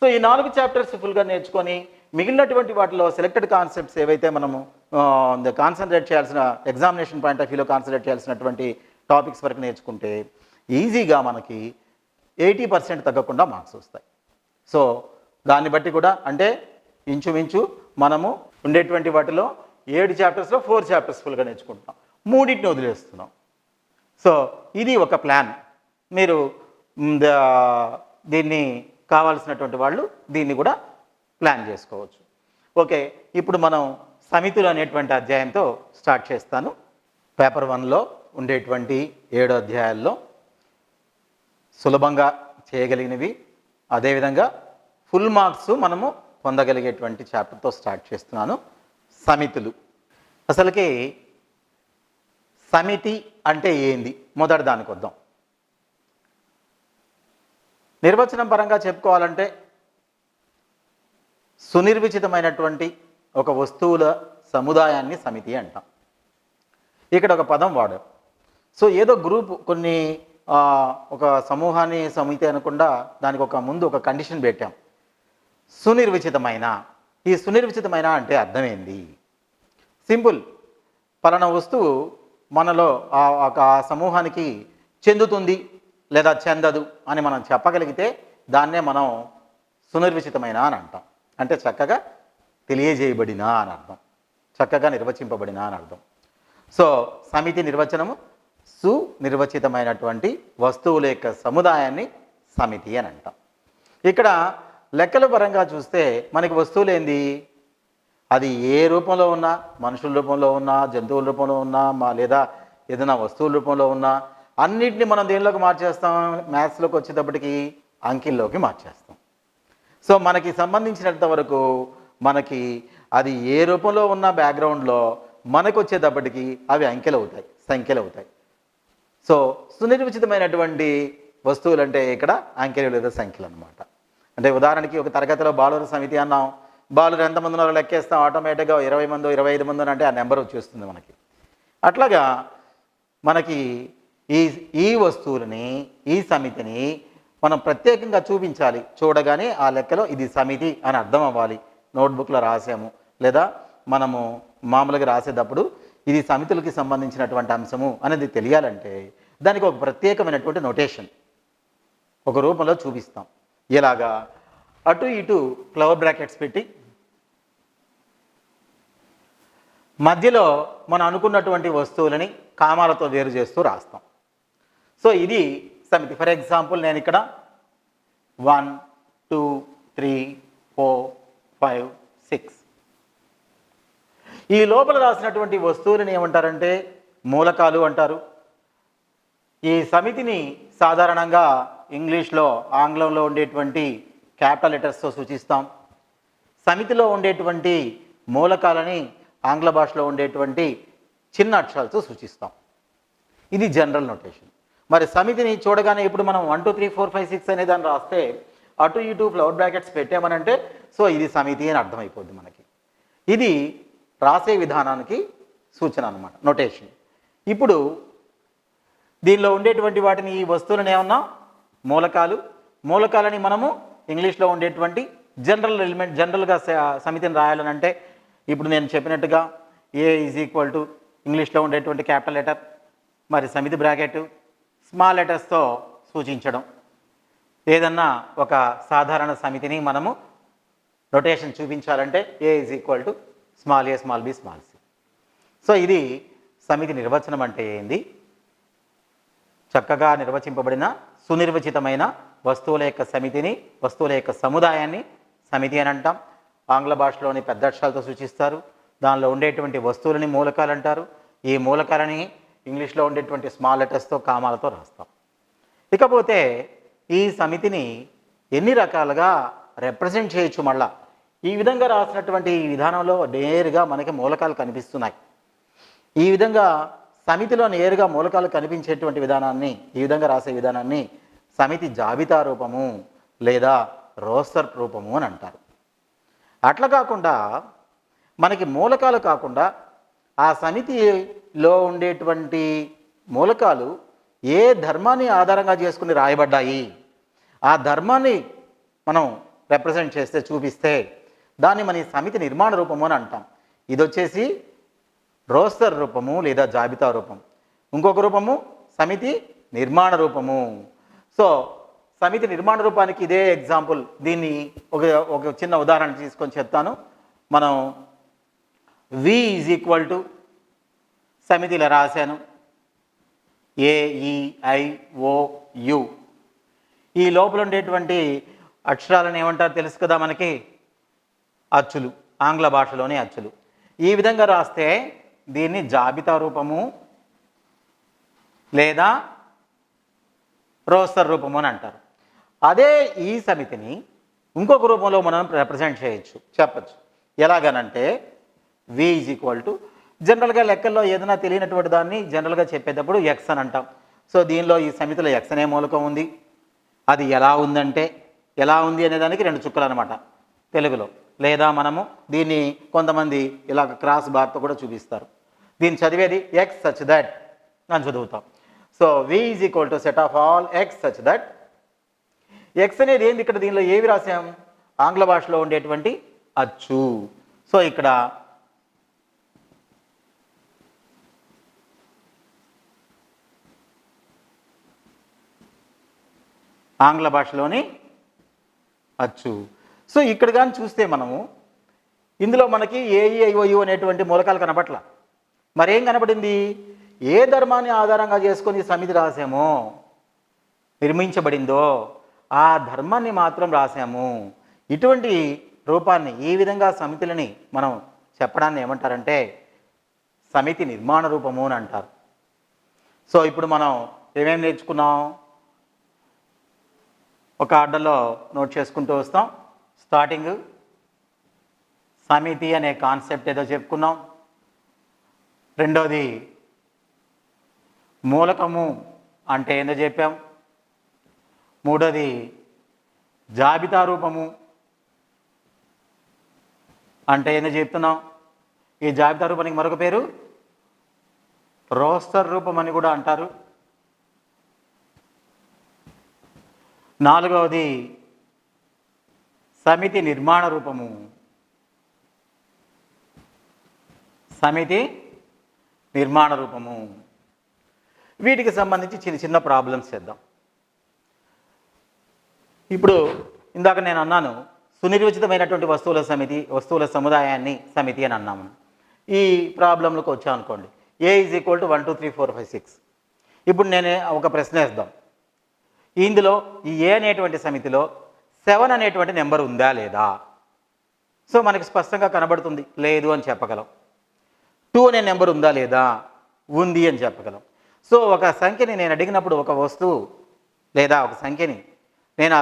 సో ఈ 4 చాప్టర్స్ ఫుల్గా నేర్చుకొని మిగిలినటువంటి వాటిలో సెలెక్టెడ్ కాన్సెప్ట్స్ ఏవైతే మనము కాన్సన్ట్రేట్ చేయాల్సిన ఎగ్జామినేషన్ పాయింట్ ఆఫ్ వ్యూలో కాన్సన్ట్రేట్ చేయాల్సినటువంటి టాపిక్స్ వరకు నేర్చుకుంటే ఈజీగా మనకి 80% తగ్గకుండా మార్క్స్ వస్తాయి. సో దాన్ని బట్టి కూడా అంటే ఇంచుమించు మనము ఉండేటువంటి వాటిలో 7 చాప్టర్స్లో 4 చాప్టర్స్ ఫుల్గా నేర్చుకుంటున్నాం, 3ని వదిలేస్తున్నాం. సో ఇది ఒక ప్లాన్. మీరు దీన్ని కావాల్సినటువంటి వాళ్ళు దీన్ని కూడా ప్లాన్ చేసుకోవచ్చు. ఓకే, ఇప్పుడు మనం సమితులు అనేటువంటి అధ్యాయంతో స్టార్ట్ చేస్తాను. పేపర్ 1లో ఉండేటువంటి 7 అధ్యాయాల్లో సులభంగా చేయగలిగినవి, అదేవిధంగా ఫుల్ మార్క్స్ మనము పొందగలిగేటువంటి చాప్టర్తో స్టార్ట్ చేస్తున్నాను. సమితులు. అసలుకి సమితి అంటే ఏంది? మొదటి దానికి వద్దాం. నిర్వచనం పరంగా చెప్పుకోవాలంటే సునిర్వచితమైనటువంటి ఒక వస్తువుల సముదాయాన్ని సమితి అంటాం. ఇక్కడ ఒక పదం వాడాం. సో ఏదో గ్రూప్ కొన్ని ఒక సమూహాన్ని సమితి అనకుండా దానికి ముందు ఒక కండిషన్ పెట్టాం, సునిర్వచితమైన. ఈ సునిర్వచితమైన అంటే అర్థమైంది సింపుల్. పలానా వస్తువు మనలో ఒక సమూహానికి చెందుతుంది లేదా చెందదు అని మనం చెప్పగలిగితే దాన్నే మనం సునిర్వచితమైన అని అంటాం. అంటే చక్కగా తెలియజేయబడిన అని అర్థం, చక్కగా నిర్వచింపబడిన అని అర్థం. సో సమితి నిర్వచనము సునిర్వచితమైనటువంటి వస్తువుల యొక్క సముదాయాన్ని సమితి అని అంటాం. ఇక్కడ లెక్కల పరంగా చూస్తే మనకి వస్తువులు ఏంది? అది ఏ రూపంలో ఉన్నా, మనుషుల రూపంలో ఉన్నా, జంతువుల రూపంలో ఉన్నా, లేదా ఏదైనా వస్తువుల రూపంలో ఉన్నా, అన్నిటిని మనం దేనిలోకి మార్చేస్తాం? మ్యాథ్స్లోకి వచ్చేటప్పటికి అంకెల్లోకి మార్చేస్తాం. సో మనకి సంబంధించినంత వరకు మనకి అది ఏ రూపంలో ఉన్న బ్యాక్గ్రౌండ్లో మనకు వచ్చేటప్పటికి అవి అంకెలు అవుతాయి, సంఖ్యలు అవుతాయి. సో సునిర్వచితమైనటువంటి వస్తువులు అంటే ఇక్కడ అంకెలు లేదా సంఖ్యలు అనమాట. అంటే ఉదాహరణకి ఒక తరగతిలో బాలుర సమితి అన్నాం, బాలురు ఎంతమంది ఉన్నారో లెక్కేస్తాం, ఆటోమేటిక్గా 20 మందో 25 మందో అంటే ఆ నెంబర్ వచ్చేస్తుంది మనకి. అట్లాగా మనకి ఈ వస్తువులని, ఈ సమితిని మనం ప్రత్యేకంగా చూపించాలి. చూడగానే ఆ లెక్కలో ఇది సమితి అని అర్థం అవ్వాలి. నోట్బుక్లో రాసాము లేదా మనము మామూలుగా రాసేటప్పుడు ఇది సమితులకి సంబంధించినటువంటి అంశము అనేది తెలియాలంటే దానికి ఒక ప్రత్యేకమైనటువంటి నోటేషన్ ఒక రూపంలో చూపిస్తాం. ఇలాగా అటు ఇటు ఫ్లవర్ బ్రాకెట్స్ పెట్టి మధ్యలో మనం అనుకున్నటువంటి వస్తువులని కామాలతో వేరు చేస్తూ రాస్తాం. సో ఇది సమితి. ఫర్ ఎగ్జాంపుల్ నేను ఇక్కడ 1 2 3 4 5 6 ఈ లోపల రాసినటువంటి వస్తువులను ఏమంటారంటే మూలకాలు అంటారు. ఈ సమితిని సాధారణంగా ఇంగ్లీష్లో, ఆంగ్లంలో ఉండేటువంటి క్యాపిటల్ లెటర్స్తో సూచిస్తాం. సమితిలో ఉండేటువంటి మూలకాలని ఆంగ్ల భాషలో ఉండేటువంటి చిన్న అక్షరాలతో సూచిస్తాం. ఇది జనరల్ నోటేషన్. మరి సమితిని చూడగానే ఇప్పుడు మనం 1 2 3 4 5 6 అనే దాన్ని రాస్తే అటు ఇటు ఫ్లవర్ బ్రాకెట్స్ పెట్టామనంటే సో ఇది సమితి అని అర్థమైపోద్ది మనకి. ఇది రాసే విధానానికి సూచన అన్నమాట, నోటేషన్. ఇప్పుడు దీనిలో ఉండేటువంటి వాటిని, ఈ వస్తువులను ఏమన్నా మూలకాలని మనము ఇంగ్లీష్లో ఉండేటువంటి జనరల్ ఎలిమెంట్, జనరల్గా సమితిని రాయాలని అంటే ఇప్పుడు నేను చెప్పినట్టుగా ఏ ఈజ్ ఈక్వల్ టు ఇంగ్లీష్లో ఉండేటువంటి క్యాపిటల్ లెటర్, మరి సమితి బ్రాకెట్ స్మాల్ లెటర్స్తో సూచించడం. ఏదన్నా ఒక సాధారణ సమితిని మనము నోటేషన్ చూపించాలంటే A is equal to small a small b small c. So ఇది సమితి నిర్వచనం అంటే ఏంది? చక్కగా నిర్వచింపబడిన సునిర్వచితమైన వస్తువుల యొక్క సమితిని, వస్తువుల యొక్క సముదాయాన్ని సమితి అని అంటాం. ఆంగ్ల భాషలోని పెద్ద అక్షరాలతో సూచిస్తారు. దానిలో ఉండేటువంటి వస్తువులని మూలకాలు అంటారు. ఈ మూలకాలని ఇంగ్లీష్లో ఉండేటువంటి స్మాల్ లెటర్స్తో కామాలతో రాస్తాం. ఇకపోతే ఈ సమితిని ఎన్ని రకాలుగా రిప్రజెంట్ చేయొచ్చు? మళ్ళా ఈ విధంగా రాసినటువంటి ఈ విధానంలో నేరుగా మనకి మూలకాలు కనిపిస్తున్నాయి. ఈ విధంగా సమితిలో నేరుగా మూలకాలు కనిపించేటువంటి విధానాన్ని, ఈ విధంగా రాసే విధానాన్ని సమితి జాబితా రూపము లేదా రోస్టర్ రూపము అని అంటారు. అట్లా కాకుండా మనకి మూలకాలు కాకుండా ఆ సమితిలో ఉండేటువంటి మూలకాలు ఏ ధర్మాన్ని ఆధారంగా చేసుకుని రాయబడ్డాయి, ఆ ధర్మాన్ని మనం రిప్రజెంట్ చేస్తే, చూపిస్తే దాన్ని మన సమితి నిర్మాణ రూపము అని అంటాం. ఇది వచ్చేసి రోస్టర్ రూపము లేదా జాబితా రూపం. ఇంకొక రూపము సమితి నిర్మాణ రూపము. సో సమితి నిర్మాణ రూపానికి ఇదే ఎగ్జాంపుల్. దీన్ని ఒక చిన్న ఉదాహరణ తీసుకొని చెప్తాను. మనం వి ఈజ్ ఈక్వల్ టు సమితి ఇలా రాశాను, AEIOU. ఈ లోపల ఉండేటువంటి అక్షరాలను ఏమంటారు తెలుసు కదా మనకి? అచ్చులు, ఆంగ్ల భాషలోని అచ్చులు. ఈ విధంగా రాస్తే దీన్ని జాబితా రూపము లేదా రోస్టర్ రూపము అని అంటారు. అదే ఈ సమితిని ఇంకొక రూపంలో మనం రిప్రజెంట్ చేయొచ్చు, చెప్పచ్చు. ఎలాగనంటే v ఈజ్ ఈక్వల్ టు, జనరల్గా లెక్కల్లో ఏదైనా తెలియనటువంటి దాన్ని జనరల్గా చెప్పేటప్పుడు ఎక్స్ అని అంటాం. సో దీనిలో ఈ సమితిలో ఎక్స్ అనే మూలకం ఉంది. అది ఎలా ఉందంటే, ఎలా ఉంది అనేదానికి రెండు చుక్కలు అనమాట తెలుగులో. లేదా మనము దీన్ని కొంతమంది ఇలా క్రాస్ బార్తో కూడా చూపిస్తారు. దీన్ని చదివేది ఎక్స్ సచ్ దట్ అని చదువుతాం. So v is equal to set of all X such that, X అనేది ఏంది ఇక్కడ దీనిలో ఏవి రాసాం, ఆంగ్ల భాషలో ఉండేటువంటి అచ్చు. సో ఇక్కడ ఆంగ్ల భాషలోని అచ్చు. సో ఇక్కడ కానీ చూస్తే మనము ఇందులో మనకి ఏఈఐఓయు అనేటువంటి మూలకాలు కనపట్ల. మరేం కనపడింది, ఏ ధర్మాన్ని ఆధారంగా చేసుకొని సమితి రాసామో, నిర్మించబడిందో ఆ ధర్మాన్ని మాత్రం రాసాము. ఇటువంటి రూపాన్ని, ఈ విధంగా సమితులని మనం చెప్పడాన్ని ఏమంటారంటే సమితి నిర్మాణ రూపము అని అంటారు. సో ఇప్పుడు మనం ఏమేమి నేర్చుకున్నాం, ఒక ఆర్డర్లో నోట్ చేసుకుంటూ వస్తాం. స్టార్టింగ్ సమితి అనే కాన్సెప్ట్ ఏదో చెప్పుకున్నాం. రెండోది మూలకము అంటే ఏందో చెప్పాం. మూడోది జాబితా రూపము అంటే ఏందో చెప్తున్నాం. ఈ జాబితా రూపానికి మరొక పేరు రోస్టర్ రూపం అని కూడా అంటారు. నాలుగవది సమితి నిర్మాణ రూపము, సమితి నిర్మాణ రూపము. వీటికి సంబంధించి చిన్న చిన్న ప్రాబ్లమ్స్ చేద్దాం. ఇప్పుడు ఇందాక నేను అన్నాను సునిర్వచితమైనటువంటి వస్తువుల సమితి, వస్తువుల సముదాయాన్ని సమితి అని అన్నాము. ఈ ప్రాబ్లంలోకి వచ్చాం అనుకోండి, ఏ ఈజ్ ఈక్వల్ టు 1 2 3 4 5 6. ఇప్పుడు నేను ఒక ప్రశ్న వేద్దాం. ఇందులో ఈ ఏ అనేటువంటి సమితిలో 7 అనేటువంటి నెంబర్ ఉందా లేదా? సో మనకి స్పష్టంగా కనబడుతుంది, లేదు అని చెప్పగలం. 2 అనే నెంబర్ ఉందా లేదా? ఉంది అని చెప్పగలం. సో ఒక సంఖ్యని నేను అడిగినప్పుడు, ఒక వస్తువు లేదా ఒక సంఖ్యని నేను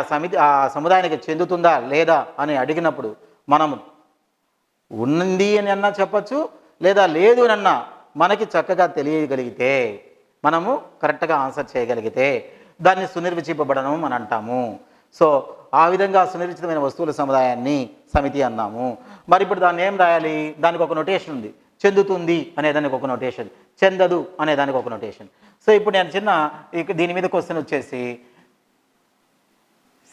ఆ సముదాయానికి చెందుతుందా లేదా అని అడిగినప్పుడు మనం ఉంది అని అన్నా చెప్పచ్చు, లేదా లేదు అని అన్నా మనకి చక్కగా తెలియగలిగితే, మనము కరెక్ట్గా ఆన్సర్ చేయగలిగితే దాన్ని సునిర్వచింపబడనం అని అంటాము. సో ఆ విధంగా సునిర్వచితమైన వస్తువుల సముదాయాన్ని సమితి అన్నాము. మరి ఇప్పుడు దాన్ని ఏం రాయాలి, దానికి ఒక నొటేషన్ ఉంది. చెందుతుంది అనేదానికి ఒక నొటేషన్, చెందదు అనేదానికి ఒక నొటేషన్. సో ఇప్పుడు నేను దీని మీద క్వశ్చన్ వచ్చేసి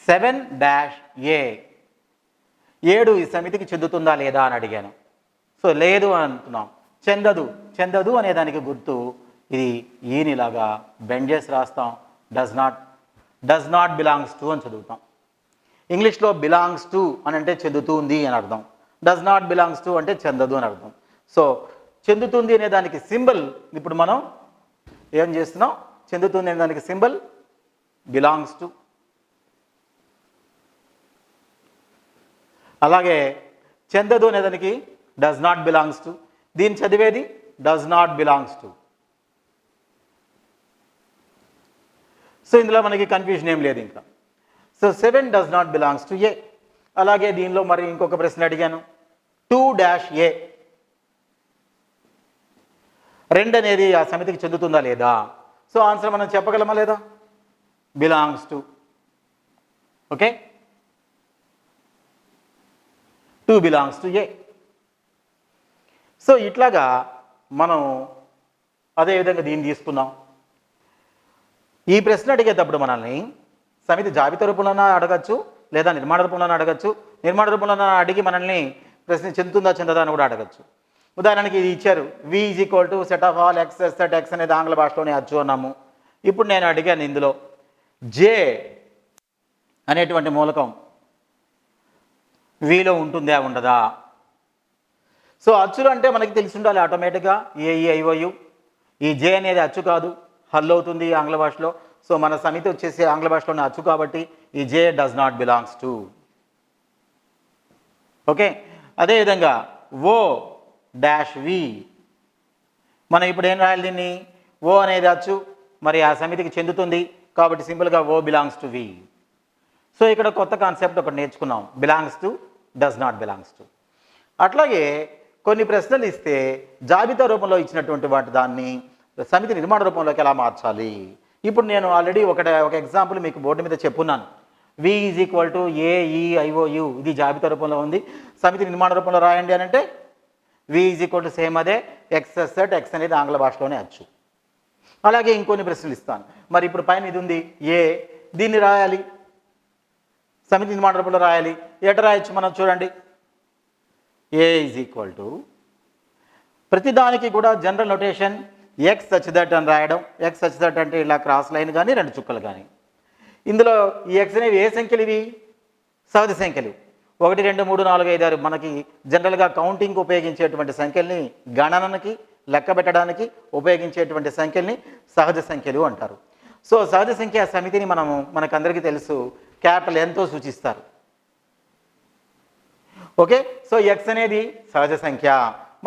7-A 7 ఈ సమితికి చెందుతుందా లేదా అని అడిగాను. సో లేదు అని అంటున్నాం. చెందదు అనేదానికి గుర్తు ఇది ఈనిలాగా బెండ్ చేసి రాస్తాం. డస్ నాట్ బిలాంగ్స్ టు అని చదువుతాం. ఇంగ్లీష్లో బిలాంగ్స్ టు అని అంటే చెందుతుంది అని అర్థం, డస్ నాట్ బిలాంగ్స్ టు అంటే చెందదు అని అర్థం. సో చెందుతుంది అనే దానికి సింబల్ ఇప్పుడు మనం ఏం చేస్తున్నాం, చెందుతుంది అనే దానికి సింబల్ బిలాంగ్స్ టు. అలాగే చెందదు అనేదానికి డస్ నాట్ బిలాంగ్స్ టు, దీన్ని చదివేది does not belongs to. So ఇందులో మనకి కన్ఫ్యూజన్ ఏం లేదు ఇంకా. So 7 does not belongs to A. అలాగే దీనిలో మరి ఇంకొక ప్రశ్న అడిగాను, 2-A 2 అనేది ఆ సమితికి చెందుతుందా లేదా? సో ఆన్సర్ మనం చెప్పగలమా లేదా? Belongs to. Okay, 2 belongs to A. So ఇట్లాగా మనం అదేవిధంగా దీన్ని తీసుకున్నాం. ఈ ప్రశ్న అడిగేటప్పుడు మనల్ని సమితి జాబితా రూపంలోనే అడగచ్చు, లేదా నిర్మాణ రూపంలోనే అడగచ్చు. నిర్మాణ రూపంలోనే అడిగి మనల్ని ప్రశ్న చెందుతుందా చెందదా అని కూడా అడగచ్చు. ఉదాహరణకి ఇది ఇచ్చారు, v is equal to set of all X set X అనేది ఆంగ్ల భాషలోనే అచ్చు అన్నాము. ఇప్పుడు నేను అడిగాను ఇందులో J అనేటువంటి మూలకం వీలో ఉంటుందా ఉండదా? సో అచ్చులు అంటే మనకి తెలిసి ఉండాలి ఆటోమేటిక్గా, ఏఈఐఓయు. ఈ J అనేది అచ్చు కాదు, హల్ అవుతుంది ఆంగ్ల భాషలో. సో మన సమితి వచ్చేసి ఆంగ్ల భాషలోనే అచ్చు కాబట్టి ఈ J does not belongs to. Okay, అదేవిధంగా O-V మనం ఇప్పుడు ఏం రాయాలి దీన్ని, O అనేది అచ్చు, మరి ఆ సమితికి చెందుతుంది కాబట్టి సింపుల్గా ఓ బిలాంగ్స్ టు వి. సో ఇక్కడ కొత్త కాన్సెప్ట్ ఒకటి నేర్చుకున్నాం, belongs to, does not belongs to. అట్లాగే కొన్ని ప్రశ్నలు ఇస్తే జాబితా రూపంలో ఇచ్చినటువంటి వాటి దాన్ని సమితి నిర్మాణ రూపంలోకి ఎలా మార్చాలి. ఇప్పుడు నేను ఆల్రెడీ ఒక ఎగ్జాంపుల్ మీకు బోర్డు మీద చెప్పున్నాను. వి ఈజ్ ఈక్వల్ టు ఏఈఐఓయు, ఇది జాబితా రూపంలో ఉంది, సమితి నిర్మాణ రూపంలో రాయండి అని అంటే వి ఈజ్ ఈక్వల్ టు సేమ్ అదే ఎక్స్ అసెట్, ఎక్స్ అనేది ఆంగ్ల భాషలోనే వచ్చు. అలాగే ఇంకొన్ని ప్రశ్నలు ఇస్తాను. మరి ఇప్పుడు పైన ఇది ఉంది ఏ, దీన్ని రాయాలి, సమితి నిర్మాణ రూపంలో రాయాలి. ఎట రాయొచ్చు మనం చూడండి. ఏ ఈజ్ ఈక్వల్ టు, ప్రతిదానికి కూడా general notation X such that అని రాయడం. ఎక్స్ సచ్ దట్ అంటే ఇలా క్రాస్ లైన్ కానీ 2 చుక్కలు కానీ. ఇందులో ఈ ఎక్స్ అనేవి ఏ సంఖ్యలు, ఇవి సహజ సంఖ్యలు. 1 2 3 4 5 6 మనకి జనరల్గా కౌంటింగ్కి ఉపయోగించేటువంటి సంఖ్యల్ని, గణనకి లెక్క పెట్టడానికి ఉపయోగించేటువంటి సంఖ్యల్ని సహజ సంఖ్యలు అంటారు. సో సహజ సంఖ్య సమితిని మనకందరికీ తెలుసు క్యాపిటల్ ఎన్తో సూచిస్తారు. ఓకే, సో ఎక్స్ అనేది సహజ సంఖ్య.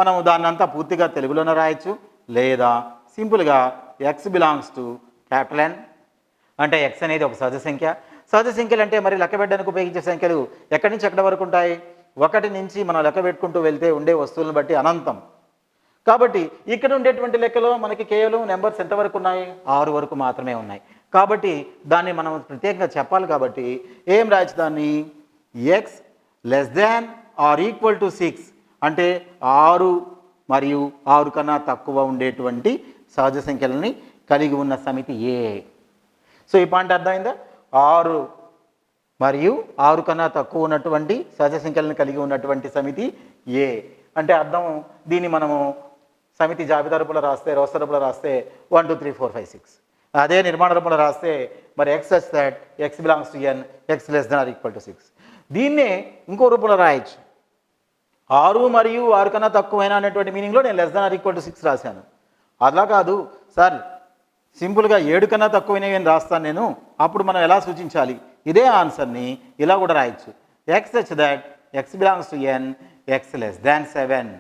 మనము దాన్ని అంతా పూర్తిగా తెలుగులోనే రాయొచ్చు, లేదా సింపుల్గా X belongs to capital N అంటే ఎక్స్ అనేది ఒక సహజ సంఖ్య. సహజ సంఖ్యలు అంటే మరి లెక్క పెట్టడానికి ఉపయోగించే సంఖ్యలు ఎక్కడి నుంచి ఎక్కడి వరకు ఉంటాయి? 1 నుంచి మనం లెక్క పెట్టుకుంటూ వెళ్తే ఉండే వస్తువులను బట్టి అనంతం. కాబట్టి ఇక్కడ ఉండేటువంటి లెక్కలో మనకి కేవలం నెంబర్స్ ఎంతవరకు ఉన్నాయి? 6 వరకు మాత్రమే ఉన్నాయి. కాబట్టి దాన్ని మనం ప్రత్యేకంగా చెప్పాలి. కాబట్టి ఏం రాయొచ్చు దాన్ని? X less than or equal to 6 అంటే 6 మరియు 6 కన్నా తక్కువ ఉండేటువంటి సహజ సంఖ్యలని కలిగి ఉన్న సమితి ఏ. సో ఈ పాయింట్ అర్థమైందా? 6 మరియు 6 కన్నా తక్కువ ఉన్నటువంటి సహజ సంఖ్యలను కలిగి ఉన్నటువంటి సమితి ఏ అంటే అర్థం. దీన్ని మనము సమితి జాబితా రూపంలో రాస్తే, రోస్టర్ రూపంలో రాస్తే 1 2 3 4 5 6. అదే నిర్మాణ రూపంలో రాస్తే మరి X such that X belongs to N, X less than or equal to 6. దీన్నే ఇంకో రూపంలో రాయొచ్చు. 6 మరియు 6 కన్నా తక్కువైనా అనేటువంటి మీనింగ్లో నేను less than or equal to 6 రాశాను. అలా కాదు సార్, సింపుల్గా 7 కన్నా తక్కువైనవి అని రాస్తాను నేను. అప్పుడు మనం ఎలా సూచించాలి? ఇదే ఆన్సర్ని ఇలా కూడా రాయొచ్చు. X such that X belongs to N, X less than 7.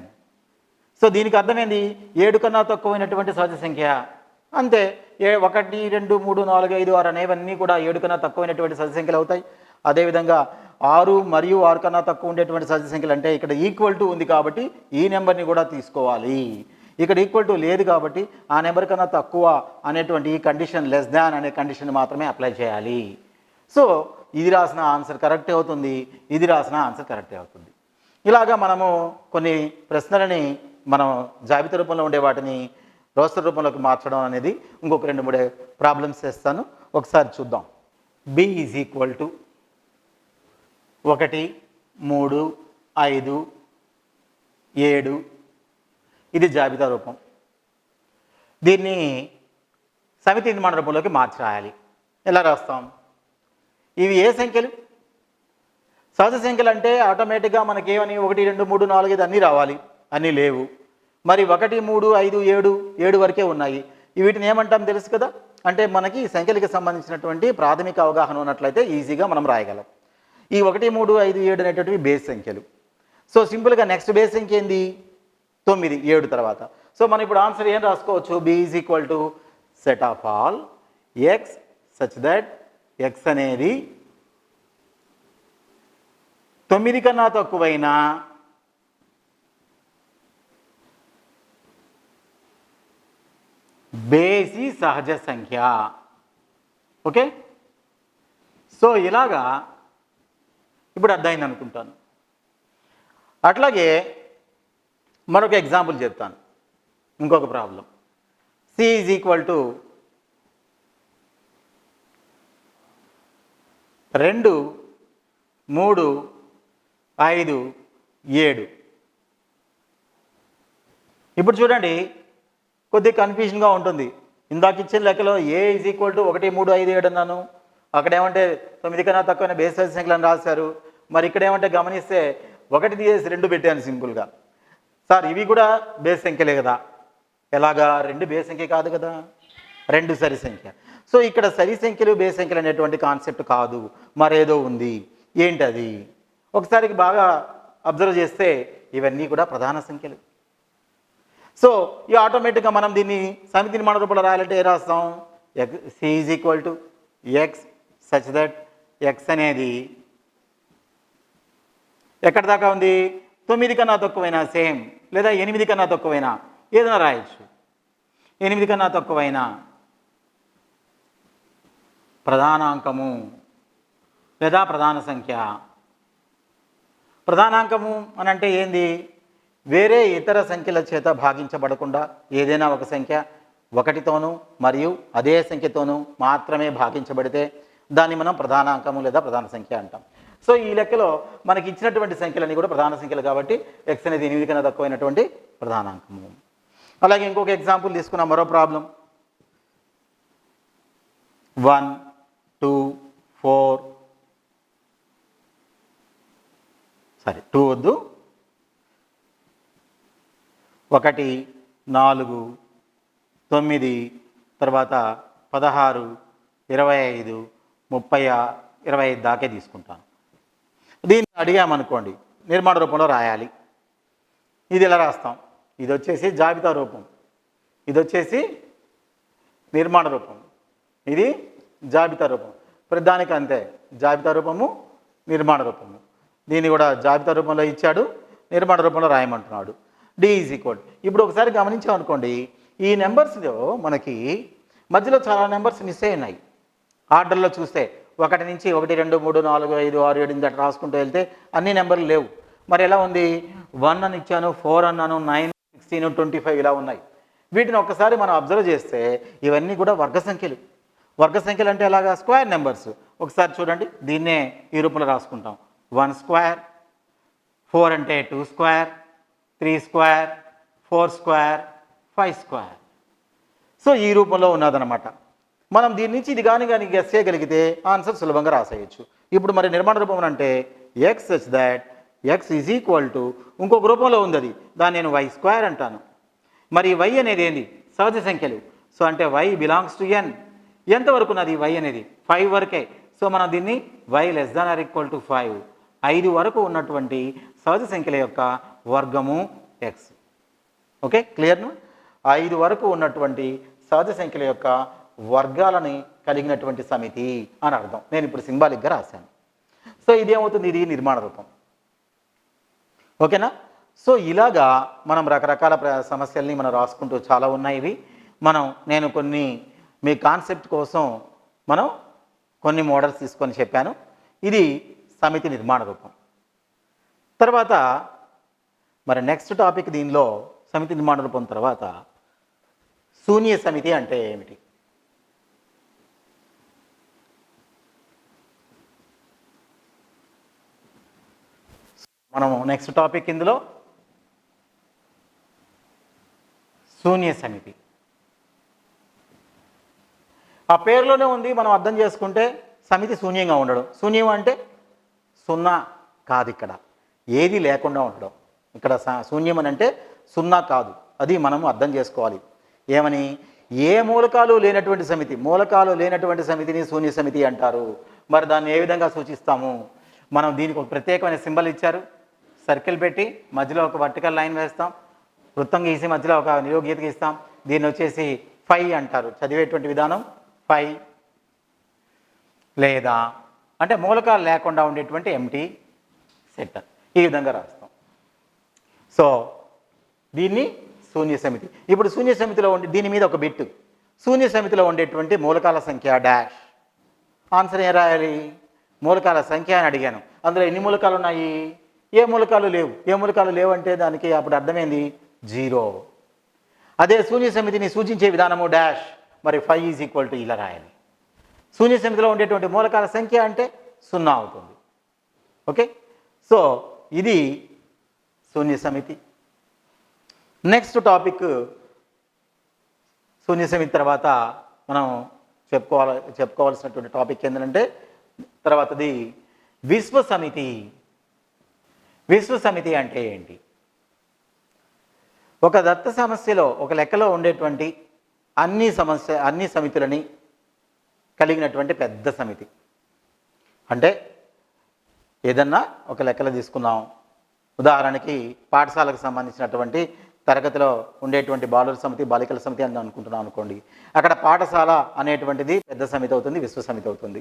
So దీనికి అర్థమైంది 7 కన్నా తక్కువైనటువంటి సహజ సంఖ్య. అంతే, 1 2 3 4 5 6 అనేవన్నీ కూడా 7 కన్నా తక్కువైనటువంటి సహజ సంఖ్యలు అవుతాయి. అదేవిధంగా 6 మరియు 6 కన్నా తక్కువ ఉండేటువంటి సహజ సంఖ్యలు అంటే ఇక్కడ ఈక్వల్ టు ఉంది కాబట్టి ఈ నెంబర్ని కూడా తీసుకోవాలి. ఇక్కడ ఈక్వల్ టు లేదు కాబట్టి ఆ నెంబర్ కన్నా తక్కువ అనేటువంటి ఈ కండిషన్, లెస్ దాన్ అనే కండిషన్ మాత్రమే అప్లై చేయాలి. సో ఇది రాసిన ఆన్సర్ కరెక్టే అవుతుంది, ఇది రాసిన ఆన్సర్ కరెక్టే అవుతుంది. ఇలాగా మనము కొన్ని ప్రశ్నలని మనం జాబితా రూపంలో ఉండే వాటిని రోస్టర్ రూపంలోకి మార్చడం అనేది ఇంకొక 2 3 ప్రాబ్లమ్స్ చేస్తాను, ఒకసారి చూద్దాం. బి ఈజ్ ఈక్వల్ టు 1 3 5 7, ఇది జాబితా రూపం. దీన్ని సమితి నిర్మాణ రూపంలోకి మార్చి రాయాలి. ఎలా రాస్తాం? ఇవి ఏ సంఖ్యలు? సహజ సంఖ్యలు అంటే ఆటోమేటిక్గా మనకేమని 1 2 3 4 5 అన్నీ రావాలి, అన్నీ లేవు. మరి 1 3 5 7 వరకే ఉన్నాయి. వీటిని ఏమంటాం తెలుసు కదా? అంటే మనకి సంఖ్యలకు సంబంధించినటువంటి ప్రాథమిక అవగాహన ఉన్నట్లయితే ఈజీగా మనం రాయగలం. ఈ 1 3 5 7 అనేటువంటివి బేస్ సంఖ్యలు. సో సింపుల్గా నెక్స్ట్ బేస్ సంఖ్య ఏంది? 9, 7 తర్వాత. సో మనం ఇప్పుడు ఆన్సర్ ఏం రాసుకోవచ్చు? B is equal to set of all X such that X అనేది 9 కన్నా తక్కువైన బేసి సహజ సంఖ్య. ఓకే, సో ఇలాగా ఇప్పుడు అర్థమైంది అనుకుంటాను. అట్లాగే మరొక ఎగ్జాంపుల్ చెప్తాను, ఇంకొక problem. C is equal to 2 3 5 7. ఇప్పుడు చూడండి, కొద్దిగా కన్ఫ్యూజన్గా ఉంటుంది. ఇందాక ఇచ్చిన లెక్కలో ఏ ఈజ్ ఈక్వల్ టు 1 3 5 7 అన్నాను, అక్కడేమంటే 9 కన్నా తక్కువైన బేస్ సంఖ్యలను రాశారు. మరి ఇక్కడేమంటే గమనిస్తే 1 తీసేసి 2 పెట్టాను సింపుల్గా. సార్ ఇవి కూడా బేస్ సంఖ్యలే కదా? ఎలాగా? 2 బేస్ సంఖ్య కాదు కదా, 2 సరి సంఖ్య. సో ఇక్కడ సరి సంఖ్యలు బేస్ సంఖ్యలు అనేటువంటి కాన్సెప్ట్ కాదు, మరేదో ఉంది. ఏంటది? ఒకసారికి బాగా అబ్జర్వ్ చేస్తే ఇవన్నీ కూడా ప్రధాన సంఖ్యలు. సో ఈ ఆటోమేటిక్గా మనం దీన్ని సమితి నిర్మాణ రూపంలో రాయాలంటే ఏ రాస్తాం? C is equal to X such that X అనేది ఎక్కడి దాకా ఉంది? 9 కన్నా తక్కువైనా సేమ్, లేదా 8 కన్నా తక్కువైనా ఏదైనా రాయొచ్చు. 8 కన్నా తక్కువైనా ప్రధానాంకము లేదా ప్రధాన సంఖ్య. ప్రధానాంకము అని అంటే ఏంది? వేరే ఇతర సంఖ్యల చేత భాగించబడకుండా ఏదైనా ఒక సంఖ్య 1తోనూ మరియు అదే సంఖ్యతోనూ మాత్రమే భాగించబడితే దాన్ని మనం ప్రధానాంకము లేదా ప్రధాన సంఖ్య అంటాం. సో ఈ లెక్కలో మనకి ఇచ్చినటువంటి సంఖ్యలన్నీ కూడా ప్రధాన సంఖ్యలు కాబట్టి ఎక్స్ అనేది 8 కన్నా తక్కువైనటువంటి ప్రధానాంకము. అలాగే ఇంకొక ఎగ్జాంపుల్ తీసుకున్నాం, మరో ప్రాబ్లం. 1 2 4 సరే 2 వద్దు, 1 4 9 తర్వాత 16 25 30 25 దాకే తీసుకుంటాను. దీన్ని అడిగామనుకోండి నిర్మాణ రూపంలో రాయాలి. ఇది ఎలా రాస్తాం? ఇది వచ్చేసి జాబితా రూపం, ఇది వచ్చేసి నిర్మాణ రూపం, ఇది జాబితా రూపం. ప్రతిదానికి అంతే, జాబితా రూపము నిర్మాణ రూపము. దీన్ని కూడా జాబితా రూపంలో ఇచ్చాడు, నిర్మాణ రూపంలో రాయమంటున్నాడు. D is equal. ఇప్పుడు ఒకసారి గమనించామనుకోండి, ఈ నెంబర్స్లో మనకి మధ్యలో చాలా నెంబర్స్ మిస్ అయి ఉన్నాయి. ఆర్డర్లో చూస్తే 1 నుంచి 1 2 3 4 5 6 7 8 రాసుకుంటూ వెళ్తే అన్ని నెంబర్లు లేవు. మరి ఎలా ఉంది? 1 అని ఇచ్చాను, 4 అన్నాను, 9 16 25 ఇలా ఉన్నాయి. వీటిని ఒక్కసారి మనం అబ్జర్వ్ చేస్తే ఇవన్నీ కూడా వర్గ సంఖ్యలు. వర్గ సంఖ్యలు అంటే ఎలాగా? Square numbers. ఒకసారి చూడండి, దీన్నే ఈ రూపంలో రాసుకుంటాం. 1 స్క్వేర్, 4 అంటే 2 square, 3 square, 4 square, 5 square. So ఈ రూపంలో ఉన్నదన్నమాట. మనం దీని నుంచి ఇది కానీ గెస్ చేయగలిగితే ఆన్సర్ సులభంగా రాసేయచ్చు. ఇప్పుడు మరి నిర్మాణ రూపం అంటే X such that X is equal to ఇంకొక రూపంలో ఉంది, అది దాన్ని నేను వై స్క్వేర్ అంటాను. మరి వై అనేది ఏంది? సహజ సంఖ్యలు. సో అంటే వై బిలాంగ్స్ టు ఎన్. ఎంతవరకు ఉన్నది వై అనేది? 5 వరకే. సో మనం దీన్ని Y less than or equal to 5, 5 వరకు ఉన్నటువంటి సహజ సంఖ్యల యొక్క వర్గము ఎక్స్. ఓకే, క్లియర్ను? 5 వరకు ఉన్నటువంటి సహజ సంఖ్యల యొక్క వర్గాలని కలిగినటువంటి సమితి అని అర్థం. నేను ఇప్పుడు సింబాలిక్గా రాశాను. సో ఇది ఏమవుతుంది? ఇది నిర్మాణ రూపం. ఓకేనా? సో ఇలాగా మనం రకరకాల సమస్యల్ని మనం రాసుకుంటూ చాలా ఉన్నాయి ఇవి. నేను కొన్ని మీ కాన్సెప్ట్ కోసం మనం కొన్ని మోడల్స్ తీసుకొని చెప్పాను. ఇది సమితి నిర్మాణ రూపం. తర్వాత మరి నెక్స్ట్ టాపిక్ దీనిలో సమితి నిర్మాణ రూపం తర్వాత శూన్య సమితి అంటే ఏమిటి? మనము నెక్స్ట్ టాపిక్ ఇందులో శూన్య సమితి. ఆ పేరులోనే ఉంది, మనం అర్థం చేసుకుంటే సమితి శూన్యంగా ఉండడం. శూన్యం అంటే సున్నా కాదు, ఇక్కడ ఏది లేకుండా ఉండడం. ఇక్కడ శూన్యం అని అంటే సున్నా కాదు, అది మనం అర్థం చేసుకోవాలి. ఏమని? ఏ మూలకాలు లేనటువంటి సమితి, మూలకాలు లేనటువంటి సమితిని శూన్య సమితి అంటారు. మరి దాన్ని ఏ విధంగా సూచిస్తాము? మనం దీనికి ఒక ప్రత్యేకమైన సింబల్ ఇచ్చారు, సర్కిల్ పెట్టి మధ్యలో ఒక వర్టికల్ లైన్ వేస్తాం, వృత్తం గీసి మధ్యలో ఒక నిలువు గీత గీస్తాం. దీన్ని వచ్చేసి 5 అంటారు. చదివేటువంటి విధానం 5, లేదా అంటే మూలకాలు లేకుండా ఉండేటువంటి ఎంటీ సెట్, ఈ విధంగా రాస్తాం. సో దీన్ని శూన్య సమితి. ఇప్పుడు శూన్య సమితిలో ఉండే దీని మీద ఒక బిట్టు, శూన్య సమితిలో ఉండేటువంటి మూలకాల సంఖ్య డాష్. ఆన్సర్ ఏం రాయాలి? మూలకాల సంఖ్య అని అడిగాను. అందులో ఎన్ని మూలకాలు ఉన్నాయి? ఏ మూలకాలు లేవు. ఏ మూలకాలు లేవు అంటే దానికి అప్పుడు అర్థమైంది 0. అదే శూన్య సమితిని సూచించే విధానము డాష్. మరి 5 ఈజ్ ఈక్వల్ టు ఇలా రాయాలి. శూన్య సమితిలో ఉండేటువంటి మూలకాల సంఖ్య అంటే 0 అవుతుంది. ఓకే, సో ఇది శూన్య సమితి. నెక్స్ట్ టాపిక్ శూన్య సమితి తర్వాత మనం చెప్పుకోవాల్సినటువంటి టాపిక్ ఏంటంటే తర్వాతది విశ్వ సమితి. విశ్వ సమితి అంటే ఏంటి? ఒక దత్త సమస్యలో ఒక లెక్కలో ఉండేటువంటి అన్ని సమితులని కలిగినటువంటి పెద్ద సమితి. అంటే ఏదన్నా ఒక లెక్కలు తీసుకున్నాం, ఉదాహరణకి పాఠశాలకు సంబంధించినటువంటి తరగతిలో ఉండేటువంటి బాలుర సమితి బాలికల సమితి అని అనుకుంటున్నాం అనుకోండి, అక్కడ పాఠశాల అనేటువంటిది పెద్ద సమితి అవుతుంది, విశ్వ సమితి అవుతుంది.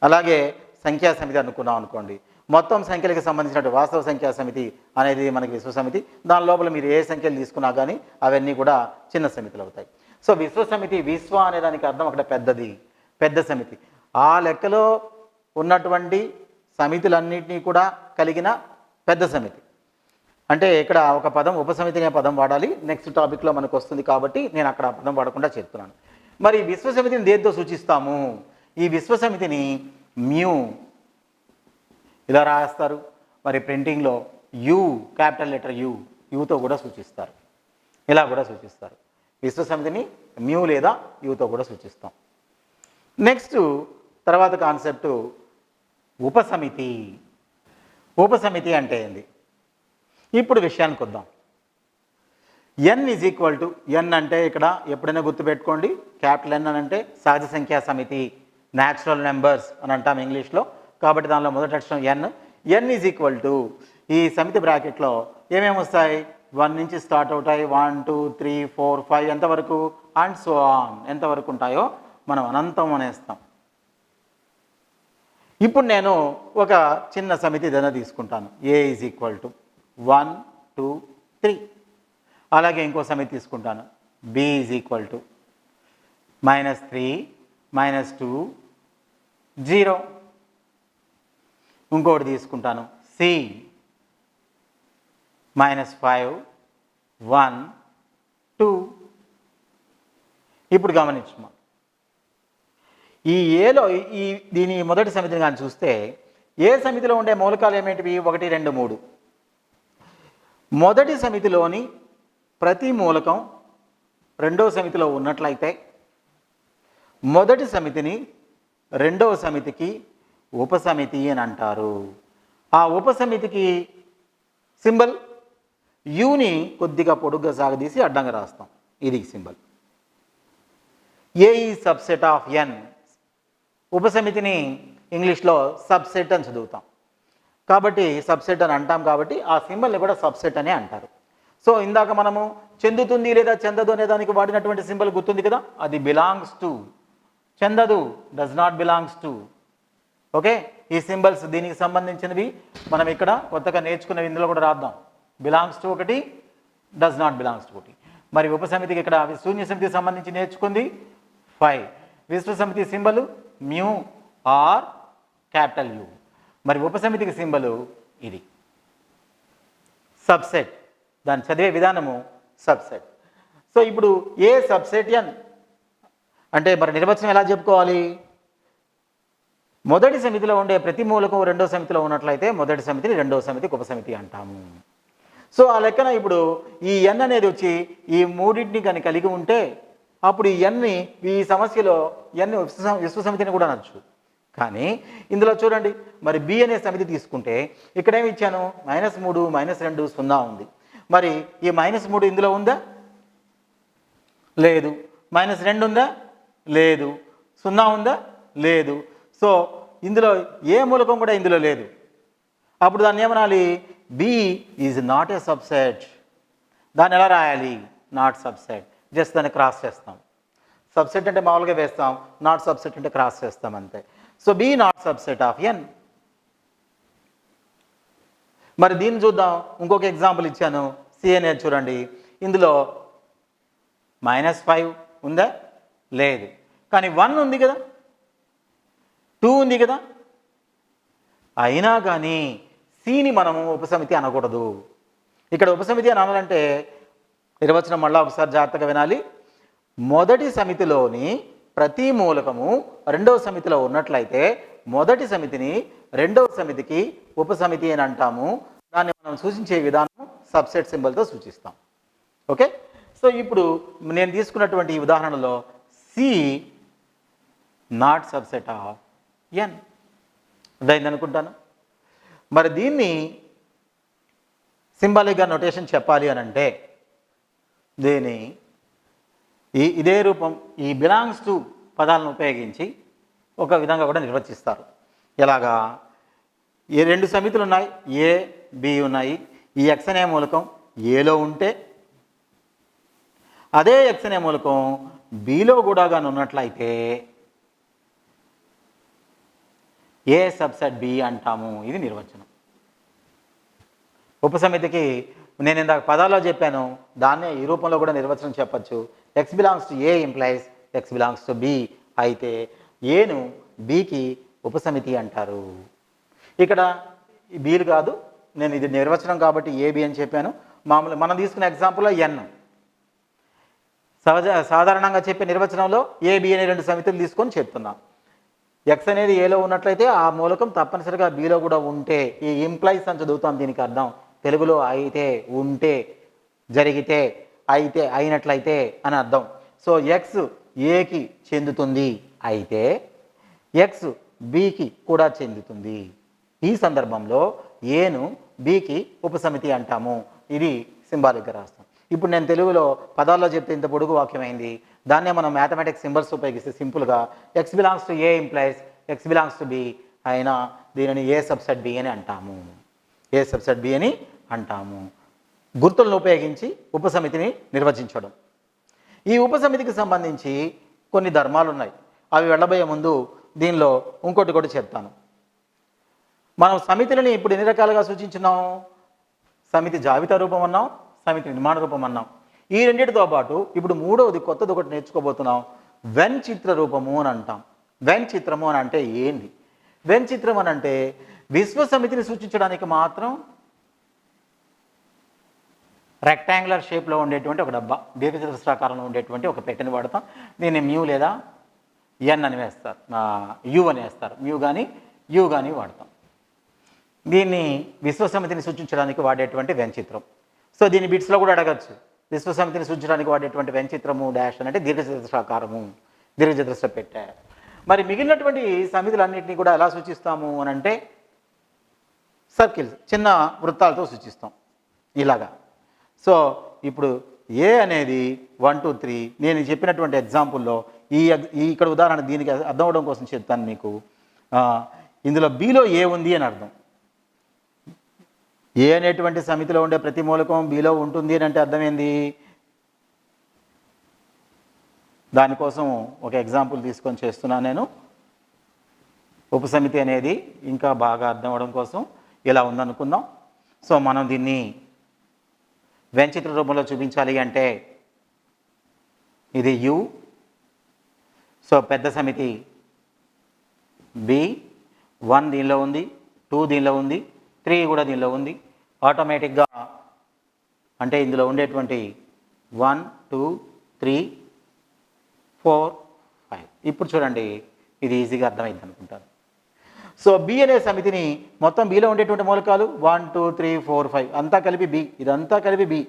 అలాగే సంఖ్యా సమితి అనుకున్నాం అనుకోండి, మొత్తం సంఖ్యలకు సంబంధించిన వాస్తవ సంఖ్యా సమితి అనేది మనకి విశ్వ సమితి. దాని లోపల మీరు ఏ సంఖ్యలు తీసుకున్నా కానీ అవన్నీ కూడా చిన్న సమితులు అవుతాయి. సో విశ్వ సమితి, విశ్వ అనే దానికి అర్థం అక్కడ పెద్దది, పెద్ద సమితి. ఆ లెక్కలో ఉన్నటువంటి సమితులన్నింటినీ కూడా కలిగిన పెద్ద సమితి. అంటే ఇక్కడ ఒక పదం ఉపసమితి అనే పదం వాడాలి, నెక్స్ట్ టాపిక్లో మనకు వస్తుంది కాబట్టి నేను అక్కడ ఆ పదం వాడకుండా చెప్తున్నాను. మరి విశ్వ సమితిని దేంతో సూచిస్తాము? ఈ విశ్వ సమితిని మ్యూ ఇలా రాస్తారు. మరి ప్రింటింగ్లో యు, క్యాపిటల్ లెటర్ యూతో కూడా సూచిస్తారు, ఇలా కూడా సూచిస్తారు. విశ్వ సమితిని మ్యూ లేదా యూతో కూడా సూచిస్తాం. నెక్స్ట్ తర్వాత కాన్సెప్టు ఉపసమితి. ఉపసమితి అంటే ఏంది? ఇప్పుడు విషయానికి వద్దాం. ఎన్ ఈజ్ ఈక్వల్ టు, ఎన్ అంటే ఇక్కడ ఎప్పుడైనా గుర్తుపెట్టుకోండి, క్యాపిటల్ ఎన్ అని అంటే సహజ సంఖ్యా సమితి, న్యాచురల్ నెంబర్స్ అని అంటాం ఇంగ్లీష్లో. కాబట్టి దానిలో మొదటి అక్షరం ఎన్. ఎన్ ఈజ్ ఈక్వల్ టు, ఈ సమితి బ్రాకెట్లో ఏమేమి వస్తాయి? 1 నుంచి స్టార్ట్ అవుతాయి, 1 2 3 4 5 ఎంతవరకు అండ్ సో ఆన్, ఎంతవరకు ఉంటాయో మనం అనంతం అనేస్తాం. ఇప్పుడు నేను ఒక చిన్న సమితి ఏదైనా తీసుకుంటాను, ఏ ఈజ్ ఈక్వల్ టు 1 2 3. అలాగే ఇంకో సమితి తీసుకుంటాను, బి ఈజ్ ఈక్వల్ టు -3 -2 0. ఇంకోటి తీసుకుంటాను, సి -5 1 2. ఇప్పుడు గమనించమా, ఈ ఏలో దీని మొదటి సమితిని కానీ చూస్తే ఏ సమితిలో ఉండే మూలకాలు ఏమేంటివి? 1 2 3. మొదటి సమితిలోని ప్రతి మూలకం రెండవ సమితిలో ఉన్నట్లయితే మొదటి సమితిని రెండవ సమితికి ఉపసమితి అని అంటారు. ఆ ఉపసమితికి సింబల్ యూని కొద్దిగా పొడుగ్గా సాగదీసి అడ్డంగా రాస్తాం, ఇది సింబల్. ఏ ఈ సబ్సెట్ ఆఫ్ ఎన్. ఉపసమితిని ఇంగ్లీష్లో సబ్సెట్ అని చదువుతాం కాబట్టి సబ్సెట్ అని అంటాం, కాబట్టి ఆ సింబల్ని కూడా సబ్సెట్ అనే అంటారు. సో ఇందాక మనము చెందుతుంది లేదా చెందదు అనే దానికి వాడినటువంటి సింబల్ గుర్తుంది కదా, అది బిలాంగ్స్ టు. చెందదు, does not belongs to. Okay, ఈ సింబల్స్ దీనికి సంబంధించినవి మనం ఇక్కడ కొత్తగా నేర్చుకున్నవి ఇందులో కూడా రాద్దాం. బిలాంగ్స్ టు ఒకటి, డస్ నాట్ బిలాంగ్స్ టు ఒకటి. మరి ఉపసమితికి ఇక్కడ శూన్య సమితికి సంబంధించి నేర్చుకుంది 5. విశ్వ సమితి symbol mu or capital U. మరి ఉపసమితికి సింబల్ ఇది సబ్సెట్, దాన్ని చదివే విధానము సబ్సెట్. సో ఇప్పుడు ఏ సబ్సెట్ ఎన్ అంటే మరి నిర్వచనం ఎలా చెప్పుకోవాలి? మొదటి సమితిలో ఉండే ప్రతి మూలకం రెండో సమితిలో ఉన్నట్లయితే మొదటి సమితిని రెండవ సమితికి ఉపసమితి అంటాము. సో ఆ లెక్కన ఇప్పుడు ఈ ఎన్ అనేది వచ్చి ఈ మూడింటిని కానీ కలిగి ఉంటే అప్పుడు ఈ ఎన్ని ఈ సమస్యలో ఎన్ విశ్వ సమితిని కూడా అనొచ్చు. కానీ ఇందులో చూడండి, మరి బి అనే సమితి తీసుకుంటే ఇక్కడేమి ఇచ్చాను? -3 -2 0 ఉంది. మరి ఈ -3 ఇందులో ఉందా? లేదు. -2 ఉందా? లేదు. 0 ఉందా? లేదు. సో ఇందులో ఏ మూలకం కూడా ఇందులో లేదు. అప్పుడు దాన్ని ఏమనాలి? B is not a subset. దాన్ని ఎలా రాయాలి? Not subset. జస్ట్ దాన్ని క్రాస్ చేస్తాం. సబ్సెట్ అంటే మామూలుగా వేస్తాం, నాట్ సబ్సెట్ అంటే క్రాస్ చేస్తాం అంతే. So B not subset of N. మరి దీన్ని చూద్దాం. ఇంకొక ఎగ్జాంపుల్ ఇచ్చాను, సి అనేది చూడండి. ఇందులో -5 ఉందా? లేదు. కానీ 1 ఉంది కదా, 2 ఉంది కదా. అయినా కానీ సిని మనము ఉపసమితి అనకూడదు. ఇక్కడ ఉపసమితి అని అనాలంటే నిర్వచనం మళ్ళా ఒకసారి జాగ్రత్తగా వినాలి. మొదటి సమితిలోని ప్రతి మూలకము రెండవ సమితిలో ఉన్నట్లయితే మొదటి సమితిని రెండవ సమితికి ఉపసమితి అని అంటాము. దాన్ని మనం సూచించే విధానం సబ్సెట్ సింబల్తో సూచిస్తాం. ఓకే, సో ఇప్పుడు నేను తీసుకున్నటువంటి ఈ ఉదాహరణలో సి నాట్ సబ్సెట్ ఆఫ్ ఎన్ అదైంది అనుకుంటాను. మరి దీన్ని సింబాలిక్గా నొటేషన్ చెప్పాలి అని అంటే దీని ఇదే రూపం, ఈ బిలాంగ్స్ టు పదాలను ఉపయోగించి ఒక విధంగా కూడా నిర్వచిస్తారు. ఎలాగా? ఏ రెండు సమితులు ఉన్నాయి, ఏ బి ఉన్నాయి. ఈ ఎక్స్ అనే మూలకం ఏలో ఉంటే అదే ఎక్స్ అనే మూలకం బిలో కూడా కానీ ఉన్నట్లయితే ఏ సబ్సెట్ బి అంటాము. ఇది నిర్వచనం. ఉపసమితికి నేను ఇందాక పదాల్లో చెప్పాను, దాన్నే ఈ రూపంలో కూడా నిర్వచనం చెప్పచ్చు. X belongs to A implies X belongs to be అయితే ఏను బికి ఉపసమితి అంటారు. ఇక్కడ బీలు కాదు, నేను ఇది నిర్వచనం కాబట్టి ఏబి అని చెప్పాను. మామూలు మనం తీసుకున్న ఎగ్జాంపుల్లో ఎన్ సాధారణంగా చెప్పే నిర్వచనంలో ఏబి అనే రెండు సమితులు తీసుకొని చెప్తున్నాం. ఎక్స్ అనేది ఏలో ఉన్నట్లయితే ఆ మూలకం తప్పనిసరిగా బిలో కూడా ఉంటే, ఈ ఇంప్లైస్ అని చదువుతాం, దీనికి అర్థం తెలుగులో అయితే, ఉంటే, జరిగితే, అయితే, అయినట్లయితే అని అర్థం. సో ఎక్స్ ఏకి చెందుతుంది అయితే ఎక్స్ బికి కూడా చెందుతుంది. ఈ సందర్భంలో ఏను బికి ఉపసమితి అంటాము. ఇది సింబాలిక్గా రాస్తాం. ఇప్పుడు నేను తెలుగులో పదాల్లో చెప్తే ఇంత పొడుగు వాక్యమైంది. దాన్నే మనం మ్యాథమెటిక్స్ సింబల్స్ ఉపయోగిస్తే సింపుల్గా X belongs to A implies X belongs to be అయినా దీనిని ఏ సబ్సెట్ బి అని అంటాము. ఏ సబ్సెట్ బి అని అంటాము. గుర్తులను ఉపయోగించి ఉపసమితిని నిర్వచించడం. ఈ ఉపసమితికి సంబంధించి కొన్ని ధర్మాలు ఉన్నాయి. అవి వెళ్ళబోయే ముందు దీనిలో ఇంకోటి కూడా చెప్తాను. మనం సమితులని ఇప్పుడు ఎన్ని రకాలుగా సూచించున్నాం? సమితి జాబితా రూపం అన్నాం, సమితి నిర్మాణ రూపం అన్నాం. ఈ రెండింటితో పాటు ఇప్పుడు మూడవది కొత్తది ఒకటి నేర్చుకోబోతున్నాం. వెన్ చిత్ర రూపము అని అంటాం. వెన్ చిత్రము అని అంటే ఏంటి? వెన్ చిత్రం అని అంటే విశ్వ సమితిని సూచించడానికి మాత్రం రెక్టాంగులర్ షేప్లో ఉండేటువంటి ఒక డబ్బా, దీర్ఘచతురస్రాకారంలో ఉండేటువంటి ఒక పెట్టెని వాడతాం. దీన్ని మ్యూ లేదా ఎన్ అని వేస్తారు, యు అని వేస్తారు. మ్యూ కానీ యు కానీ వాడతాం. దీన్ని విశ్వసమితిని సూచించడానికి వాడేటువంటి వెంచిత్రం. సో దీన్ని బిట్స్లో కూడా అడగచ్చు. విశ్వసమితిని సూచించడానికి వాడేటువంటి వెంచిత్రము డాష్ అని అంటే దీర్ఘచతురస్రాకారము, దీర్ఘచతురస్ర పెట్టె. మరి మిగిలినటువంటి సమితులన్నింటినీ కూడా ఎలా సూచిస్తాము అని అంటే సర్కిల్స్, చిన్న వృత్తాలతో సూచిస్తాం ఇలాగా. సో ఇప్పుడు ఏ అనేది 1 2 3 నేను చెప్పినటువంటి ఎగ్జాంపుల్లో ఈ ఇక్కడ ఉదాహరణ దీనికి అర్థం అవడం కోసం చెప్తాను మీకు. ఇందులో బిలో ఏ ఉంది అని అర్థం. ఏ అనేటువంటి సమితిలో ఉండే ప్రతి మూలకం బిలో ఉంటుంది అని అంటే అర్థమైంది. దానికోసం ఒక ఎగ్జాంపుల్ తీసుకొని చేస్తున్నాను నేను. ఉపసమితి అనేది ఇంకా బాగా అర్థం అవడం కోసం ఇలా ఉందనుకుందాం. సో మనం దీన్ని వెంచిత్ర రూపంలో చూపించాలి అంటే ఇది యు. సో పెద్ద సమితి బి, 1 దీనిలో ఉంది, 2 దీనిలో ఉంది, 3 కూడా దీనిలో ఉంది. ఆటోమేటిక్గా అంటే ఇందులో ఉండేటువంటి 1 2 3 4 5 ఇప్పుడు చూడండి ఇది ఈజీగా అర్థమైంది అనుకుంటాను. సో బి అనే సమితిని మొత్తం బిలో ఉండేటువంటి మూలకాలు 1 2 3 4 5 అంతా కలిపి బి, ఇదంతా కలిపి బి.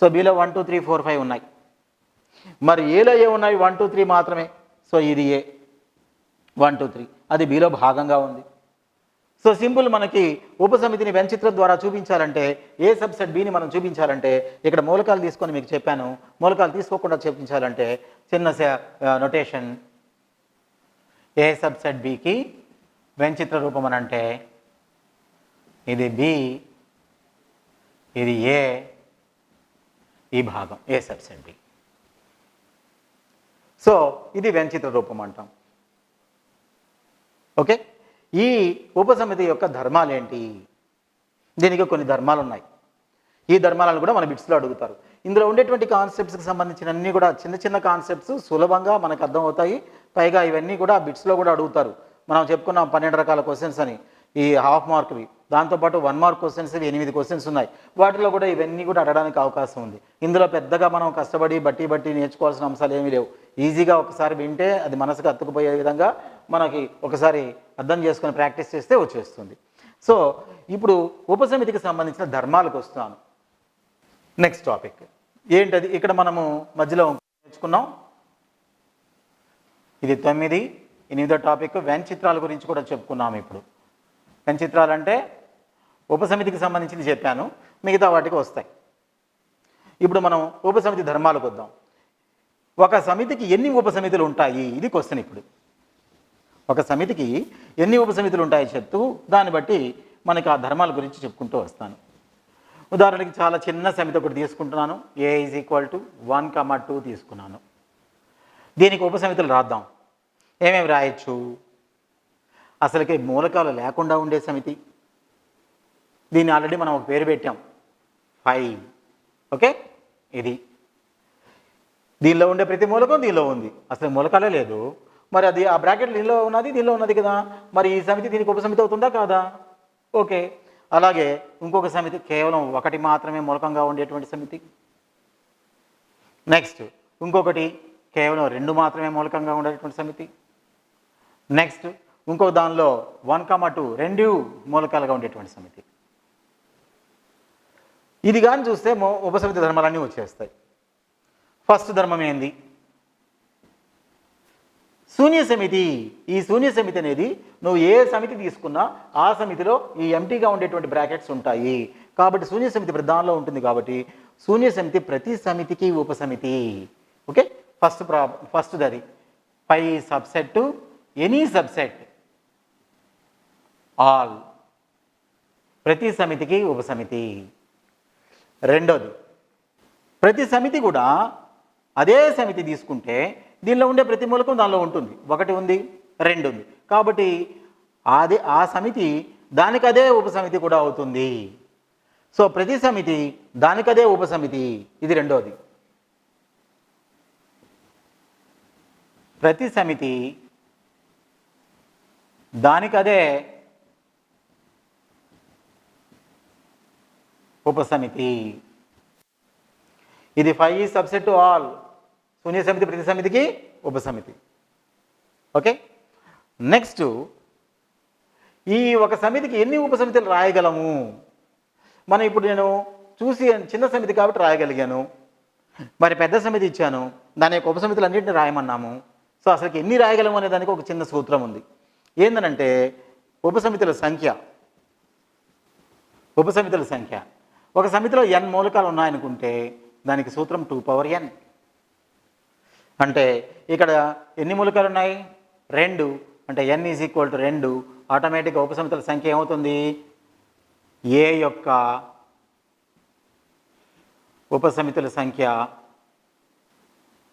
సో బిలో 1 2 3 4 5 ఉన్నాయి. మరి ఏలో ఏ ఉన్నాయి? 1 2 3 మాత్రమే. సో ఇది ఏ 1 2 3 అది బిలో భాగంగా ఉంది. సో సింపుల్, మనకి ఉపసమితిని వెంచిత్రం ద్వారా చూపించాలంటే ఏ సబ్సెట్ బిని మనం చూపించాలంటే ఇక్కడ మూలకాలు తీసుకొని మీకు చెప్పాను. మూలకాలు తీసుకోకుండా చూపించాలంటే చిన్న నొటేషన్, ఏ సబ్సెట్ బికి వెంచిత్ర రూపం అని అంటే ఇది బి, ఇది ఏ, ఈ భాగం ఏ సబ్సెట్ బి. సో ఇది వెంచిత్ర రూపం అంటాం. ఓకే, ఈ ఉపసమితి యొక్క ధర్మాలు ఏంటి? దీనికి కొన్ని ధర్మాలు ఉన్నాయి. ఈ ధర్మాలను కూడా మన బిట్స్లో అడుగుతారు. ఇందులో ఉండేటువంటి కాన్సెప్ట్స్కి సంబంధించిన అన్నీ కూడా చిన్న చిన్న కాన్సెప్ట్స్, సులభంగా మనకు అర్థమవుతాయి. పైగా ఇవన్నీ కూడా బిట్స్లో కూడా అడుగుతారు. మనం చెప్పుకున్నాం 12 రకాల క్వశ్చన్స్ అని, ఈ హాఫ్ మార్క్వి. దాంతోపాటు 1 మార్క్ క్వశ్చన్స్ 8 క్వశ్చన్స్ ఉన్నాయి. వాటిలో కూడా ఇవన్నీ కూడా అడగడానికి అవకాశం ఉంది. ఇందులో పెద్దగా మనం కష్టపడి బట్టి నేర్చుకోవాల్సిన అంశాలు ఏమీ లేవు. ఈజీగా ఒకసారి వింటే అది మనసుకు అతుకుపోయే విధంగా మనకి ఒకసారి అర్థం చేసుకొని ప్రాక్టీస్ చేస్తే వచ్చేస్తుంది. సో ఇప్పుడు ఉపసమితికి సంబంధించిన ధర్మాలకు వస్తున్నాను. నెక్స్ట్ టాపిక్ ఏంటది? ఇక్కడ మనము మధ్యలో నేర్చుకున్నాం. ఇది 9, 8వ టాపిక్. వెంచిత్రాల గురించి కూడా చెప్పుకున్నాము. ఇప్పుడు వెంచిత్రాలు అంటే ఉపసమితికి సంబంధించింది చెప్పాను, మిగతా వాటికి వస్తాయి. ఇప్పుడు మనం ఉపసమితి ధర్మాలకు వద్దాం. ఒక సమితికి ఎన్ని ఉపసమితులు ఉంటాయి? ఇది క్వశ్చన్. ఇప్పుడు ఒక సమితికి ఎన్ని ఉపసమితులు ఉంటాయి చెప్తూ దాన్ని బట్టి మనకి ఆ ధర్మాల గురించి చెప్పుకుంటూ వస్తాను. ఉదాహరణకి చాలా చిన్న సమితి ఒకటి తీసుకుంటున్నాను. ఏ ఈజ్ ఈక్వల్ టు 1, 2 తీసుకున్నాను. దీనికి ఉపసమితులు రాద్దాం. ఏమేమి రాయొచ్చు? అసలుకి మూలకాలు లేకుండా ఉండే సమితి, దీన్ని ఆల్రెడీ మనం ఒక పేరు పెట్టాం 5. ఓకే, ఇది దీనిలో ఉండే ప్రతి మూలకం దీనిలో ఉంది, అసలు మూలకాలే లేదు. మరి అది ఆ బ్రాకెట్ దీనిలో ఉన్నది కదా, మరి ఈ సమితి దీనికి ఉపసమితి అవుతుందా కాదా? ఓకే. అలాగే ఇంకొక సమితి కేవలం 1 మాత్రమే మూలకంగా ఉండేటువంటి సమితి. నెక్స్ట్ ఇంకొకటి కేవలం 2 మాత్రమే మూలకంగా ఉండేటువంటి సమితి. నెక్స్ట్ ఇంకొక దానిలో 1, 2 2 మూలకాలుగా ఉండేటువంటి సమితి. ఇది కానీ చూస్తే ఉపసమితి ధర్మాలన్నీ వచ్చేస్తాయి. ఫస్ట్ ధర్మం ఏంది? శూన్య సమితి. ఈ శూన్య సమితి అనేది నువ్వు ఏ సమితి తీసుకున్నా ఆ సమితిలో ఈ ఎంటీగా ఉండేటువంటి బ్రాకెట్స్ ఉంటాయి కాబట్టి శూన్య సమితి ప్రధానంలో ఉంటుంది కాబట్టి శూన్య సమితి ప్రతి సమితికి ఉపసమితి. ఓకే, ఫస్ట్ దది phi subset to any subset all, ప్రతి సమితికి ఉపసమితి. రెండోది, ప్రతి సమితి కూడా అదే సమితి తీసుకుంటే దీనిలో ఉండే ప్రతి మూలకం దానిలో ఉంటుంది. 1 ఉంది, 2 ఉంది కాబట్టి ఆ సమితి దానికదే ఉపసమితి కూడా అవుతుంది. సో ప్రతి సమితి దానికదే ఉపసమితి. ఇది రెండోది. ప్రతి సమితి దానికదే ఉపసమితి. ఇది 5 సబ్సెట్ టు ఆల్, శూన్య సమితి ప్రతి సమితికి ఉపసమితి. ఓకే, నెక్స్ట్ ఈ ఒక సమితికి ఎన్ని ఉపసమితులు రాయగలము? మనం ఇప్పుడు నేను చూసి చిన్న సమితి కాబట్టి రాయగలిగాను, మరి పెద్ద సమితి ఇచ్చాను, దాని యొక్క ఉపసమితులు అన్నింటినీ రాయమన్నాము. సో అసలుకి ఎన్ని రాయగలము అనే దానికి ఒక చిన్న సూత్రం ఉంది. ఏంటంటే ఉపసమితుల సంఖ్య. ఒక సమితిలో n మూలకాలు ఉన్నాయనుకుంటే దానికి సూత్రం 2n. అంటే ఇక్కడ ఎన్ని మూలకాలు ఉన్నాయి? 2. అంటే n ఈజ్ ఈక్వల్ టు 2. ఆటోమేటిక్గా ఉపసమితుల సంఖ్య ఏమవుతుంది? ఏ యొక్క ఉపసమితుల సంఖ్య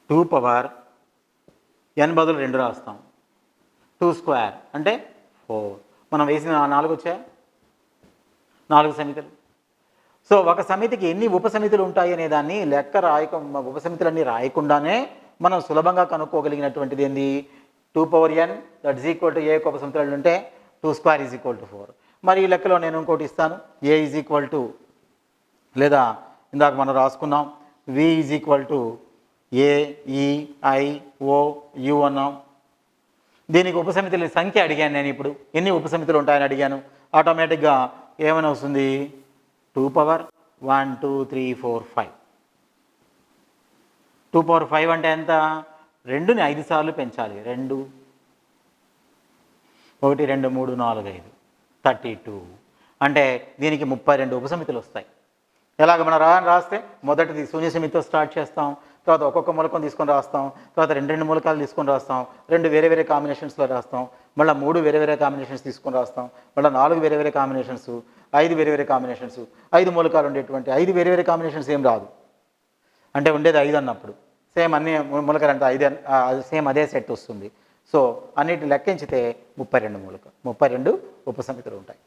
2n బదులు 2 రాస్తాం. 2² అంటే 4. మనం వేసిన 4 వచ్చాయి, 4 సమితులు. సో ఒక సమితికి ఎన్ని ఉపసమితులు ఉంటాయి అనే దాన్ని ఉపసమితులన్నీ రాయకుండానే మనం సులభంగా కనుక్కోగలిగినటువంటిది ఏంది? 2n that is equal to A యొక్క ఉపసమితులు ఉంటే 2² ఈజ్ ఈక్వల్ టు 4. మరి ఈ లెక్కలో నేను ఇంకోటి ఇస్తాను. ఏ ఈజ్ ఈక్వల్ టు, లేదా ఇందాక మనం రాసుకున్నాం వి ఈజ్ ఈక్వల్ టు AEIOU అన్నాం. దీనికి ఉపసమితుల సంఖ్య అడిగాను నేను. ఇప్పుడు ఎన్ని ఉపసమితులు ఉంటాయని అడిగాను. ఆటోమేటిక్గా ఏమని వస్తుంది? 2 1 2 3 4 5. 2 అంటే ఎంత? 2ని 5 సార్లు పెంచాలి. 2 1 2 3 4 5 32. అంటే దీనికి 32 ఉపసమితులు వస్తాయి. ఎలాగ మనం రాస్తే మొదటిది శూన్య సమితితో స్టార్ట్ చేస్తాం, తర్వాత ఒక్కొక్క మూలకం తీసుకొని రాస్తాం, తర్వాత 2 మూలకాలు తీసుకొని రాస్తాం, 2 వేరే వేరే కాంబినేషన్స్లో రాస్తాం, మళ్ళీ 3 వేరే వేరే కాంబినేషన్స్ తీసుకొని రాస్తాం, మళ్ళీ 4 వేరే వేరే కాంబినేషన్స్, 5 వేరే వేరే కాంబినేషన్స్, 5 మూలకాలు ఉండేటువంటి 5 వేరే వేరే కాంబినేషన్స్ ఏం రాదు. అంటే ఉండేది 5 అన్నప్పుడు సేమ్ అన్ని మూలకాలు అంటే 5 సేమ్ అదే సెట్ వస్తుంది. సో అన్నిటిని లెక్కించితే 32 ఉపసమితులు ఉంటాయి.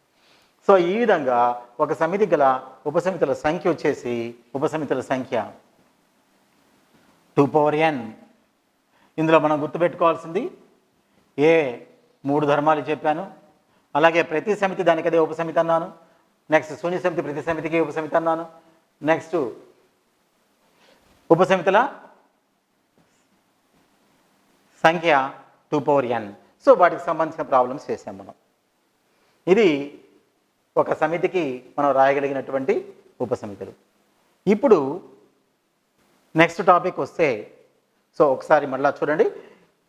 సో ఈ విధంగా ఒక సమితి గల ఉపసమితుల సంఖ్య వచ్చేసి ఉపసమితుల సంఖ్య 2n. ఇందులో మనం గుర్తుపెట్టుకోవాల్సింది 3 ధర్మాలు చెప్పాను. అలాగే ప్రతి సమితి దానికదే ఉపసమితి అన్నాను. నెక్స్ట్ శూన్య సమితి ప్రతి సమితికి ఉపసమితి అన్నాను. నెక్స్ట్ ఉపసమితుల సంఖ్య 2n. సో వాటికి సంబంధించిన ప్రాబ్లమ్స్ చేసాం మనం. ఇది ఒక సమితికి మనం రాయగలిగినటువంటి ఉపసమితులు. ఇప్పుడు నెక్స్ట్ టాపిక్ వస్తే, సో ఒకసారి మళ్ళీ చూడండి.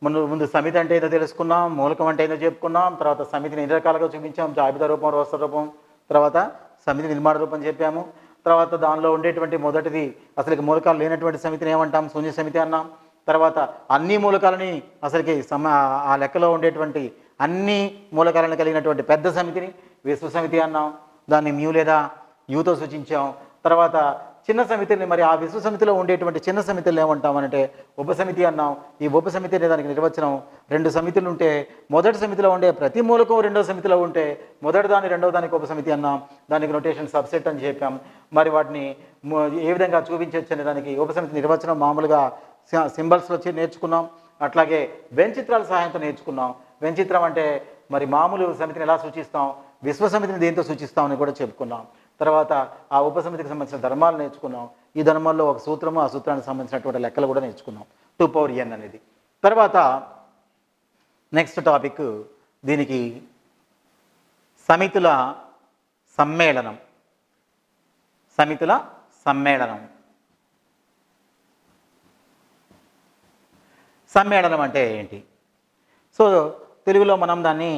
ముందు సమితి అంటే ఏదో తెలుసుకున్నాం, మూలకం అంటే ఏదో చెప్పుకున్నాం, తర్వాత సమితిని ఎన్ని రకాలుగా చూపించాం, జాబితా రూపం, రోస్టర్ రూపం, తర్వాత సమితి నిర్మాణ రూపం చెప్పాము. తర్వాత దానిలో ఉండేటువంటి మొదటిది అసలుకి మూలకాలు లేనటువంటి సమితిని ఏమంటాం? శూన్య సమితి అన్నాం. తర్వాత అన్ని మూలకాలని అసలుకి ఆ లెక్కలో ఉండేటువంటి అన్ని మూలకాలను కలిగినటువంటి పెద్ద సమితిని విశ్వ సమితి అన్నాం. దాన్ని మ్యూ లేదా యూతో సూచించాం. తర్వాత చిన్న సమితిని మరి ఆ విశ్వ సమితిలో ఉండేటువంటి చిన్న సమితులు ఏమంటామనంటే ఉపసమితి అన్నాం. ఈ ఉపసమితి అనే దానికి నిర్వచనం, రెండు సమితులు ఉంటే మొదటి సమితిలో ఉండే ప్రతి మూలకం రెండో సమితిలో ఉంటే మొదటి దాన్ని రెండవ దానికి ఉపసమితి అన్నాం. దానికి నొటేషన్ సబ్సెట్ అని చెప్పాం. మరి వాటిని ఏ విధంగా చూపించవచ్చు అనే దానికి ఉపసమితి నిర్వచనం మామూలుగా సింబల్స్లో నేర్చుకున్నాం. అట్లాగే వెంచిత్రాల సహాయంతో నేర్చుకున్నాం. వెంచిత్రం అంటే మరి మామూలు సమితిని ఎలా సూచిస్తాం, విశ్వ సమితిని దేంతో సూచిస్తామని కూడా చెప్పుకున్నాం. తర్వాత ఆ ఉపసమితికి సంబంధించిన ధర్మాలు నేర్చుకున్నాం. ఈ ధర్మాల్లో ఒక సూత్రము, ఆ సూత్రానికి సంబంధించినటువంటి లెక్కలు కూడా నేర్చుకున్నాం, 2n అనేది. తర్వాత నెక్స్ట్ టాపిక్ దీనికి సమితుల సమ్మేళనం. సమితుల సమ్మేళనం. సమ్మేళనం అంటే ఏంటి? సో తెలుగులో మనం దాన్ని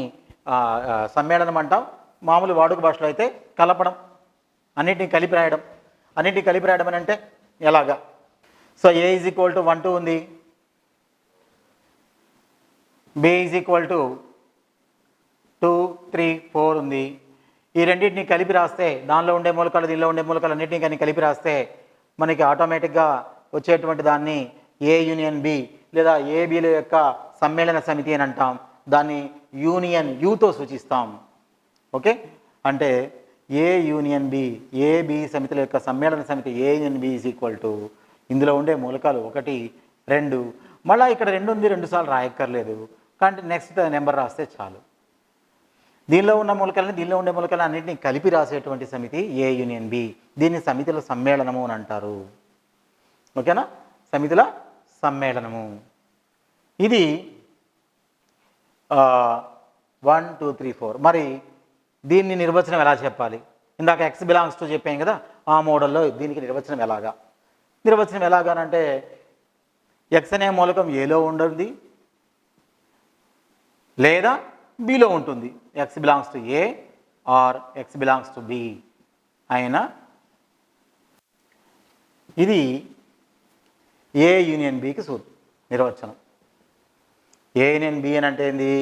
సమ్మేళనం అంటాం. మామూలు వాడుక భాషలో అయితే కలపడం, అన్నింటినీ కలిపి రాయడం. అన్నింటినీ కలిపి రాయడం అని అంటే ఎలాగా? సో A = 1 2 ఉంది, B = 2 3 4 ఉంది. ఈ రెండింటిని కలిపి రాస్తే దానిలో ఉండే మూలకాలు దీనిలో ఉండే మూలకాలు అన్నింటినీ కానీ కలిపి రాస్తే మనకి ఆటోమేటిక్గా వచ్చేటువంటి దాన్ని A యూనియన్ B లేదా ABల యొక్క సమ్మేళన సమితి అని అంటాం. దాన్ని యూనియన్ Uతో సూచిస్తాం. ఓకే, అంటే A యూనియన్ B, AB సమితుల యొక్క సమ్మేళన సమితి A యూనియన్ B = ఇందులో ఉండే మూలకాలు 1 2. మళ్ళీ ఇక్కడ 2 ఉంది, 2 సార్లు రాయక్కర్లేదు. కానీ నెక్స్ట్ నెంబర్ రాస్తే చాలు. దీనిలో ఉన్న మూలకాలని దీనిలో ఉండే మూలకాలను అన్నింటినీ కలిపి రాసేటువంటి సమితి A యూనియన్ B. దీన్ని సమితుల సమ్మేళనము అని అంటారు. ఓకేనా, సమితుల సమ్మేళనము. ఇది 1 2 3 4. మరి దీన్ని నిర్వచనం ఎలా చెప్పాలి? ఇందాక X బిలాంగ్స్ టు చెప్పాం కదా, ఆ మోడల్లో దీనికి నిర్వచనం ఎలాగా? నిర్వచనం ఎలాగానంటే X అనే మూలకం Aలో ఉంటుంది లేదా Bలో ఉంటుంది. X belongs to A or X belongs to B అయినా ఇది A యూనియన్ Bకి నిర్వచనం. A యూనియన్ B అని అంటే ఏంది?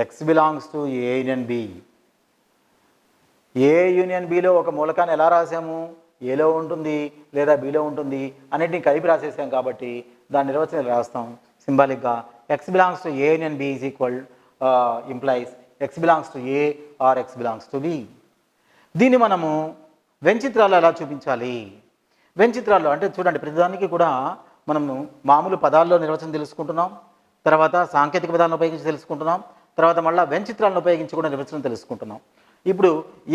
X belongs to A union B. A union Bలో ఒక మూలకాన్ని ఎలా రాసాము? Aలో ఉంటుంది లేదా Bలో ఉంటుంది, అన్నింటినీ కలిపి రాసేసాం కాబట్టి దాని నిర్వచనం రాస్తాం సింబాలిక్గా. X belongs to A union B implies X belongs to A or X belongs to B. దీన్ని మనము వెంచిత్రాల్లో ఎలా చూపించాలి? వెంచిత్రాల్లో అంటే చూడండి, ప్రతిదానికి కూడా మనము మామూలు పదాల్లో నిర్వచనం తెలుసుకుంటున్నాం, తర్వాత సాంకేతిక పదాలను ఉపయోగించి తెలుసుకుంటున్నాం, తర్వాత మళ్ళీ వెంచిత్రాలను ఉపయోగించి కూడా నిర్వచనం తెలుసుకుంటున్నాం. ఇప్పుడు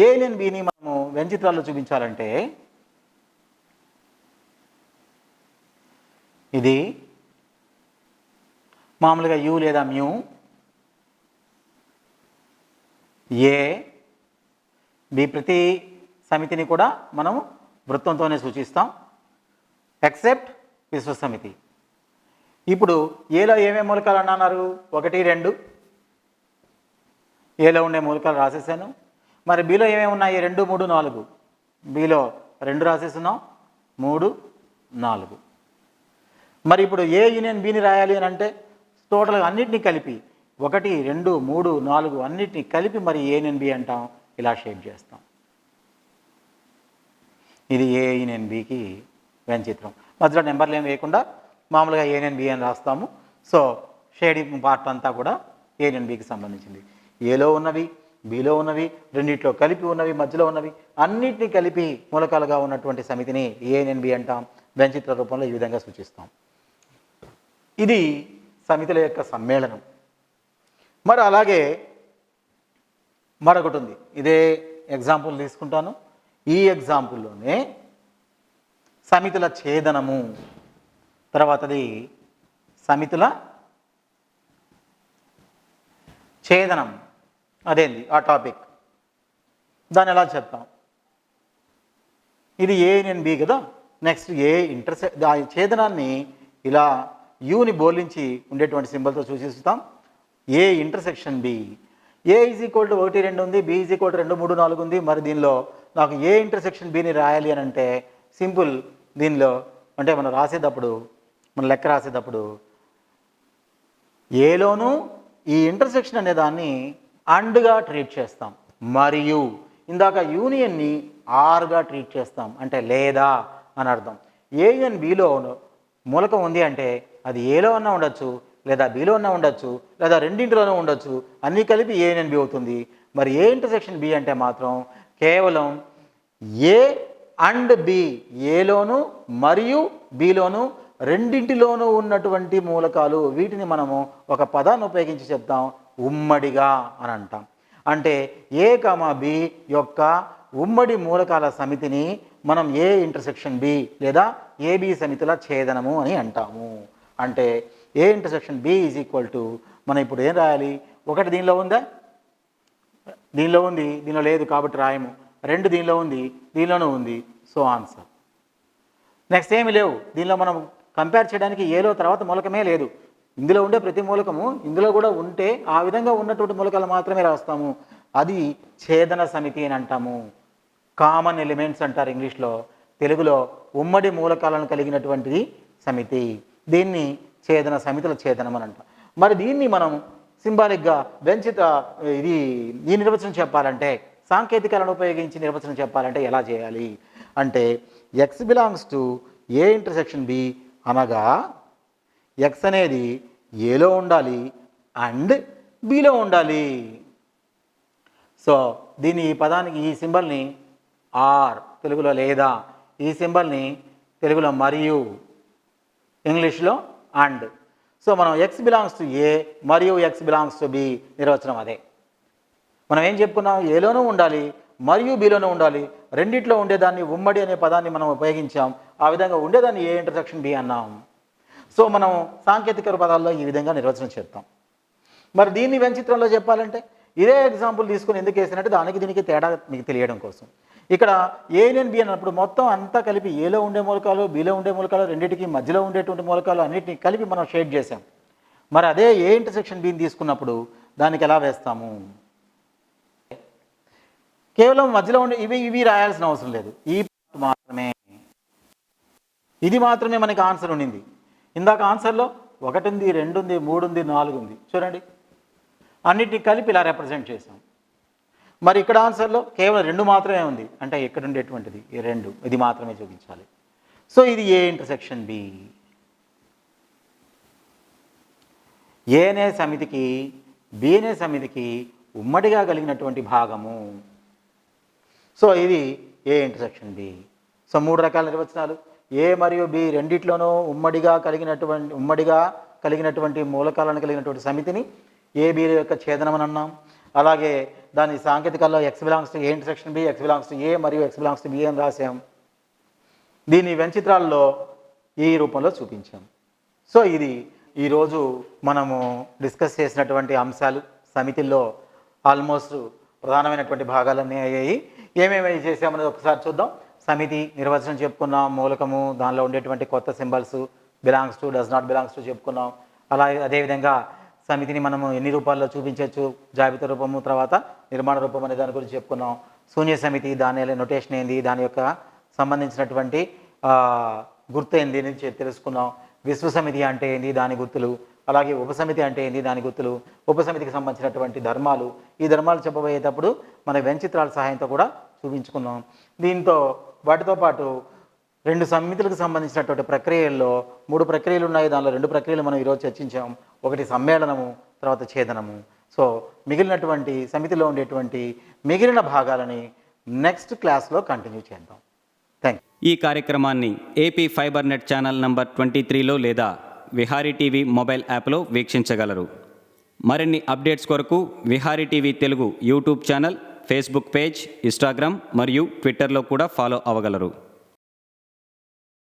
A యూనియన్ Bని మనము వెంచిత్రాల్లో చూపించాలంటే ఇది మామూలుగా U లేదా మ్యూ A B, ప్రతి సమితిని కూడా మనము వృత్తంతోనే సూచిస్తాం ఎక్సెప్ట్ విశ్వ సమితి. ఇప్పుడు ఏలో ఏమేమి మూలకాలు అన్నారు? 1 2 ఏలో ఉండే మూలకాలు రాసేసాను. మరి Bలో ఏమేమి ఉన్నాయి? 2 3 4. Bలో 2 రాసేస్తున్నాం, 3 4. మరి ఇప్పుడు A యూనియన్ Bని రాయాలి అని అంటే టోటల్గా అన్నిటినీ కలిపి 1 2 3 4 అన్నిటినీ కలిపి మరి A యూనియన్ B అంటాం. ఇలా షేప్ చేస్తాం. ఇది A యూనియన్ Bకి వెంచిత్రం. మధ్యలో నెంబర్లు ఏం వేయకుండా మామూలుగా A యూనియన్ B అని రాస్తాము. సో షేడింగ్ పార్ట్ అంతా కూడా A యూనియన్ Bకి సంబంధించింది. Aలో ఉన్నవి, Bలో ఉన్నవి, రెండిట్లో కలిపి ఉన్నవి, మధ్యలో ఉన్నవి అన్నిటినీ కలిపి మూలకాలుగా ఉన్నటువంటి సమితిని A యూనియన్ B అంటాం. వెంచిత్ర రూపంలో ఈ విధంగా సూచిస్తాం. ఇది సమితుల యొక్క సమ్మేళనం. మరి అలాగే మరొకటి ఉంది. ఇదే ఎగ్జాంపుల్ తీసుకుంటాను. ఈ ఎగ్జాంపుల్లోనే సమితుల ఛేదనము, తర్వాతది సమితుల ఛేదనం, అదేంది ఆ టాపిక్, దాన్ని ఎలా చెప్తాం? ఇది A యూనియన్ B కదా. నెక్స్ట్ ఆ ఛేదనాన్ని ఇలా యూని బోలించి ఉండేటువంటి సింబల్తో సూచిస్తాం. A intersection B. A = 1 2 ఉంది, B = 2 3 4 ఉంది. మరి దీనిలో నాకు A ఇంటర్సెక్షన్ Bని రాయాలి అని అంటే సింపుల్. దీనిలో అంటే మనం రాసేటప్పుడు, మన లెక్క రాసేటప్పుడు ఏలోనూ ఈ ఇంటర్సెక్షన్ అనే దాన్ని అండ్గా ట్రీట్ చేస్తాం. మరియు ఇందాక యూనియన్ని ఆర్గా ట్రీట్ చేస్తాం, అంటే లేదా అని అర్థం. ఏ అండ్ బిలో మూలకం ఉంది అంటే అది ఏలో అన్నా ఉండొచ్చు, లేదా బిలో అన్నా ఉండొచ్చు, లేదా రెండింటిలోనూ ఉండొచ్చు, అన్నీ కలిపి ఏ అండ్ బి అవుతుంది. మరి ఏ ఇంటర్సెక్షన్ బి అంటే మాత్రం కేవలం ఏ అండ్ బి, ఏలోను మరియు బిలోను రెండింటిలోనూ ఉన్నటువంటి మూలకాలు, వీటిని మనము ఒక పదాన్ని ఉపయోగించి చెప్తాం, ఉమ్మడిగా అని అంటాం. అంటే ఏ కామా బి యొక్క ఉమ్మడి మూలకాల సమితిని మనం ఏ ఇంటర్సెక్షన్ బి లేదా ఏబి సమితిల ఛేదనము అని అంటాము. అంటే A intersection B is equal to, మనం ఇప్పుడు ఏం రాయాలి, ఒకటి దీనిలో ఉందా, దీనిలో ఉంది, దీనిలో లేదు కాబట్టి రాయము. రెండు దీనిలో ఉంది, దీనిలోనూ ఉంది, సో ఆన్సర్. నెక్స్ట్ ఏమి లేవు, దీనిలో మనం కంపేర్ చేయడానికి ఏలో తర్వాత మూలకమే లేదు. ఇందులో ఉండే ప్రతి మూలకము ఇందులో కూడా ఉంటే ఆ విధంగా ఉన్నటువంటి మూలకాలు మాత్రమే రాస్తాము. అది ఛేదన సమితి అని అంటాము. కామన్ ఎలిమెంట్స్ అంటారు ఇంగ్లీష్లో, తెలుగులో ఉమ్మడి మూలకాలను కలిగినటువంటిది సమితి. దీన్ని ఛేదన సమితుల ఛేదనం అని అంటాం. మరి దీన్ని మనం సింబాలిక్గా ఈ నిర్వచనం చెప్పాలంటే, సాంకేతికాలను ఉపయోగించి నిర్వచనం చెప్పాలంటే ఎలా చేయాలి అంటే, X belongs to A intersection B అనగా ఎక్స్ అనేది ఏలో ఉండాలి అండ్ బిలో ఉండాలి. సో దీన్ని ఈ పదానికి ఈ సింబల్ని ఆర్, తెలుగులో లేదా, ఈ సింబల్ని తెలుగులో మరియు, ఇంగ్లీష్లో అండ్. సో మనం ఎక్స్ బిలాంగ్స్ టు ఏ మరియు ఎక్స్ బిలాంగ్స్ టు బి నిర్వచనం అదే. మనం ఏం చెప్పుకున్నాం, ఏలోనూ ఉండాలి మరియు బిలోనూ ఉండాలి, రెండిట్లో ఉండేదాన్ని ఉమ్మడి అనే పదాన్ని మనం ఉపయోగించాం. ఆ విధంగా ఉండేదాన్ని ఏ ఇంటర్సెక్షన్ బి అన్నాం. సో మనం సాంకేతిక పదాల్లో ఈ విధంగా నిర్వచనం చెప్తాం. మరి దీన్ని వెంచిత్రంలో చెప్పాలంటే ఇదే ఎగ్జాంపుల్ తీసుకుని ఎందుకు వేసినట్టు, దానికి దీనికి తేడా మీకు తెలియడం కోసం. ఇక్కడ ఏ అండ్ బి అన్నప్పుడు మొత్తం అంతా కలిపి ఏలో ఉండే మూలకాలు, బిలో ఉండే మూలకాలు, రెండింటికి మధ్యలో ఉండేటువంటి మూలకాలు అన్నిటిని కలిపి మనం షేడ్ చేసాం. మరి అదే ఏ ఇంటర్సెక్షన్ బిని తీసుకున్నప్పుడు దానికి ఎలా వేస్తాము, కేవలం మధ్యలో ఉండే ఇవి రాయాల్సిన అవసరం లేదు, ఈ మాత్రమే, ఇది మాత్రమే మనకి ఆన్సర్ ఉండింది. ఇందాక ఆన్సర్లో 1 ఉంది, 2 ఉంది, 3 ఉంది, 4 ఉంది, చూడండి అన్నిటిని కలిపి ఇలా రిప్రజెంట్ చేసాం. మరి ఇక్కడ ఆన్సర్లో కేవలం 2 మాత్రమే ఉంది, అంటే ఇక్కడ ఉండేటువంటిది ఈ 2, ఇది మాత్రమే చూపించాలి. సో ఇది ఏ ఇంటర్సెక్షన్ బి. ఏ అనే సమితికి బి అనే సమితికి ఉమ్మడిగా కలిగినటువంటి భాగము. సో ఇది ఏ ఇంటర్సెక్షన్ బి. సో 3 రకాల నిర్వచనాలు, ఏ మరియు బి రెండిట్లోనూ ఉమ్మడిగా కలిగినటువంటి మూలకాలను కలిగినటువంటి సమితిని ఏబి యొక్క ఛేదనం అని అన్నాం. అలాగే దాని సాంకేతికాల్లో x belongs to A intersection B, x belongs to A మరియు ఎక్స్ బిలాంగ్స్ టు బి అని రాసాం. దీన్ని వెంచిత్రాల్లో ఈ రూపంలో చూపించాం. సో ఇది ఈరోజు మనము డిస్కస్ చేసినటువంటి అంశాలు. సమితిల్లో ఆల్మోస్ట్ ప్రధానమైనటువంటి భాగాలన్నీ అయ్యాయి. ఏమేమి చేసామనేది ఒకసారి చూద్దాం. సమితి నిర్వచనం చెప్పుకున్నాం, మూలకము, దానిలో ఉండేటువంటి కొత్త symbols, belongs to, does not belongs to చెప్పుకున్నాం. అలాగే అదేవిధంగా సమితిని మనము ఎన్ని రూపాల్లో చూపించవచ్చు, జాబితా రూపము, తర్వాత నిర్మాణ రూపం అనే దాని గురించి చెప్పుకున్నాం. శూన్య సమితి, దాని నొటేషన్ ఏంది, దాని యొక్క సంబంధించినటువంటి గుర్తు ఏంది అని తెలుసుకున్నాం. విశ్వ సమితి అంటే ఏంది, దాని గుర్తులు. అలాగే ఉపసమితి అంటే ఏంది, దాని గుర్తులు. ఉపసమితికి సంబంధించినటువంటి ధర్మాలు, ఈ ధర్మాలు చెప్పబోయేటప్పుడు మన వెంచిత్రాల సహాయంతో కూడా చూపించుకున్నాం. దీంతో వాటితో పాటు 2 సమితులకు సంబంధించినటువంటి ప్రక్రియల్లో 3 ప్రక్రియలు ఉన్నాయి. దానిలో 2 ప్రక్రియలు మనం ఈరోజు చర్చించాం. ఒకటి సమ్మేళనము, తర్వాత ఛేదనము. సో మిగిలినటువంటి సమితిలో ఉండేటువంటి మిగిలిన భాగాలని నెక్స్ట్ క్లాస్లో కంటిన్యూ చేద్దాం. Thank you. ఈ కార్యక్రమాన్ని AP fiber net channel number 23లో లేదా విహారీ టీవీ మొబైల్ యాప్లో వీక్షించగలరు. మరిన్ని అప్డేట్స్ కొరకు Vihari TV Telugu YouTube channel, Facebook page, Instagram మరియు ట్విట్టర్లో కూడా ఫాలో అవ్వగలరు.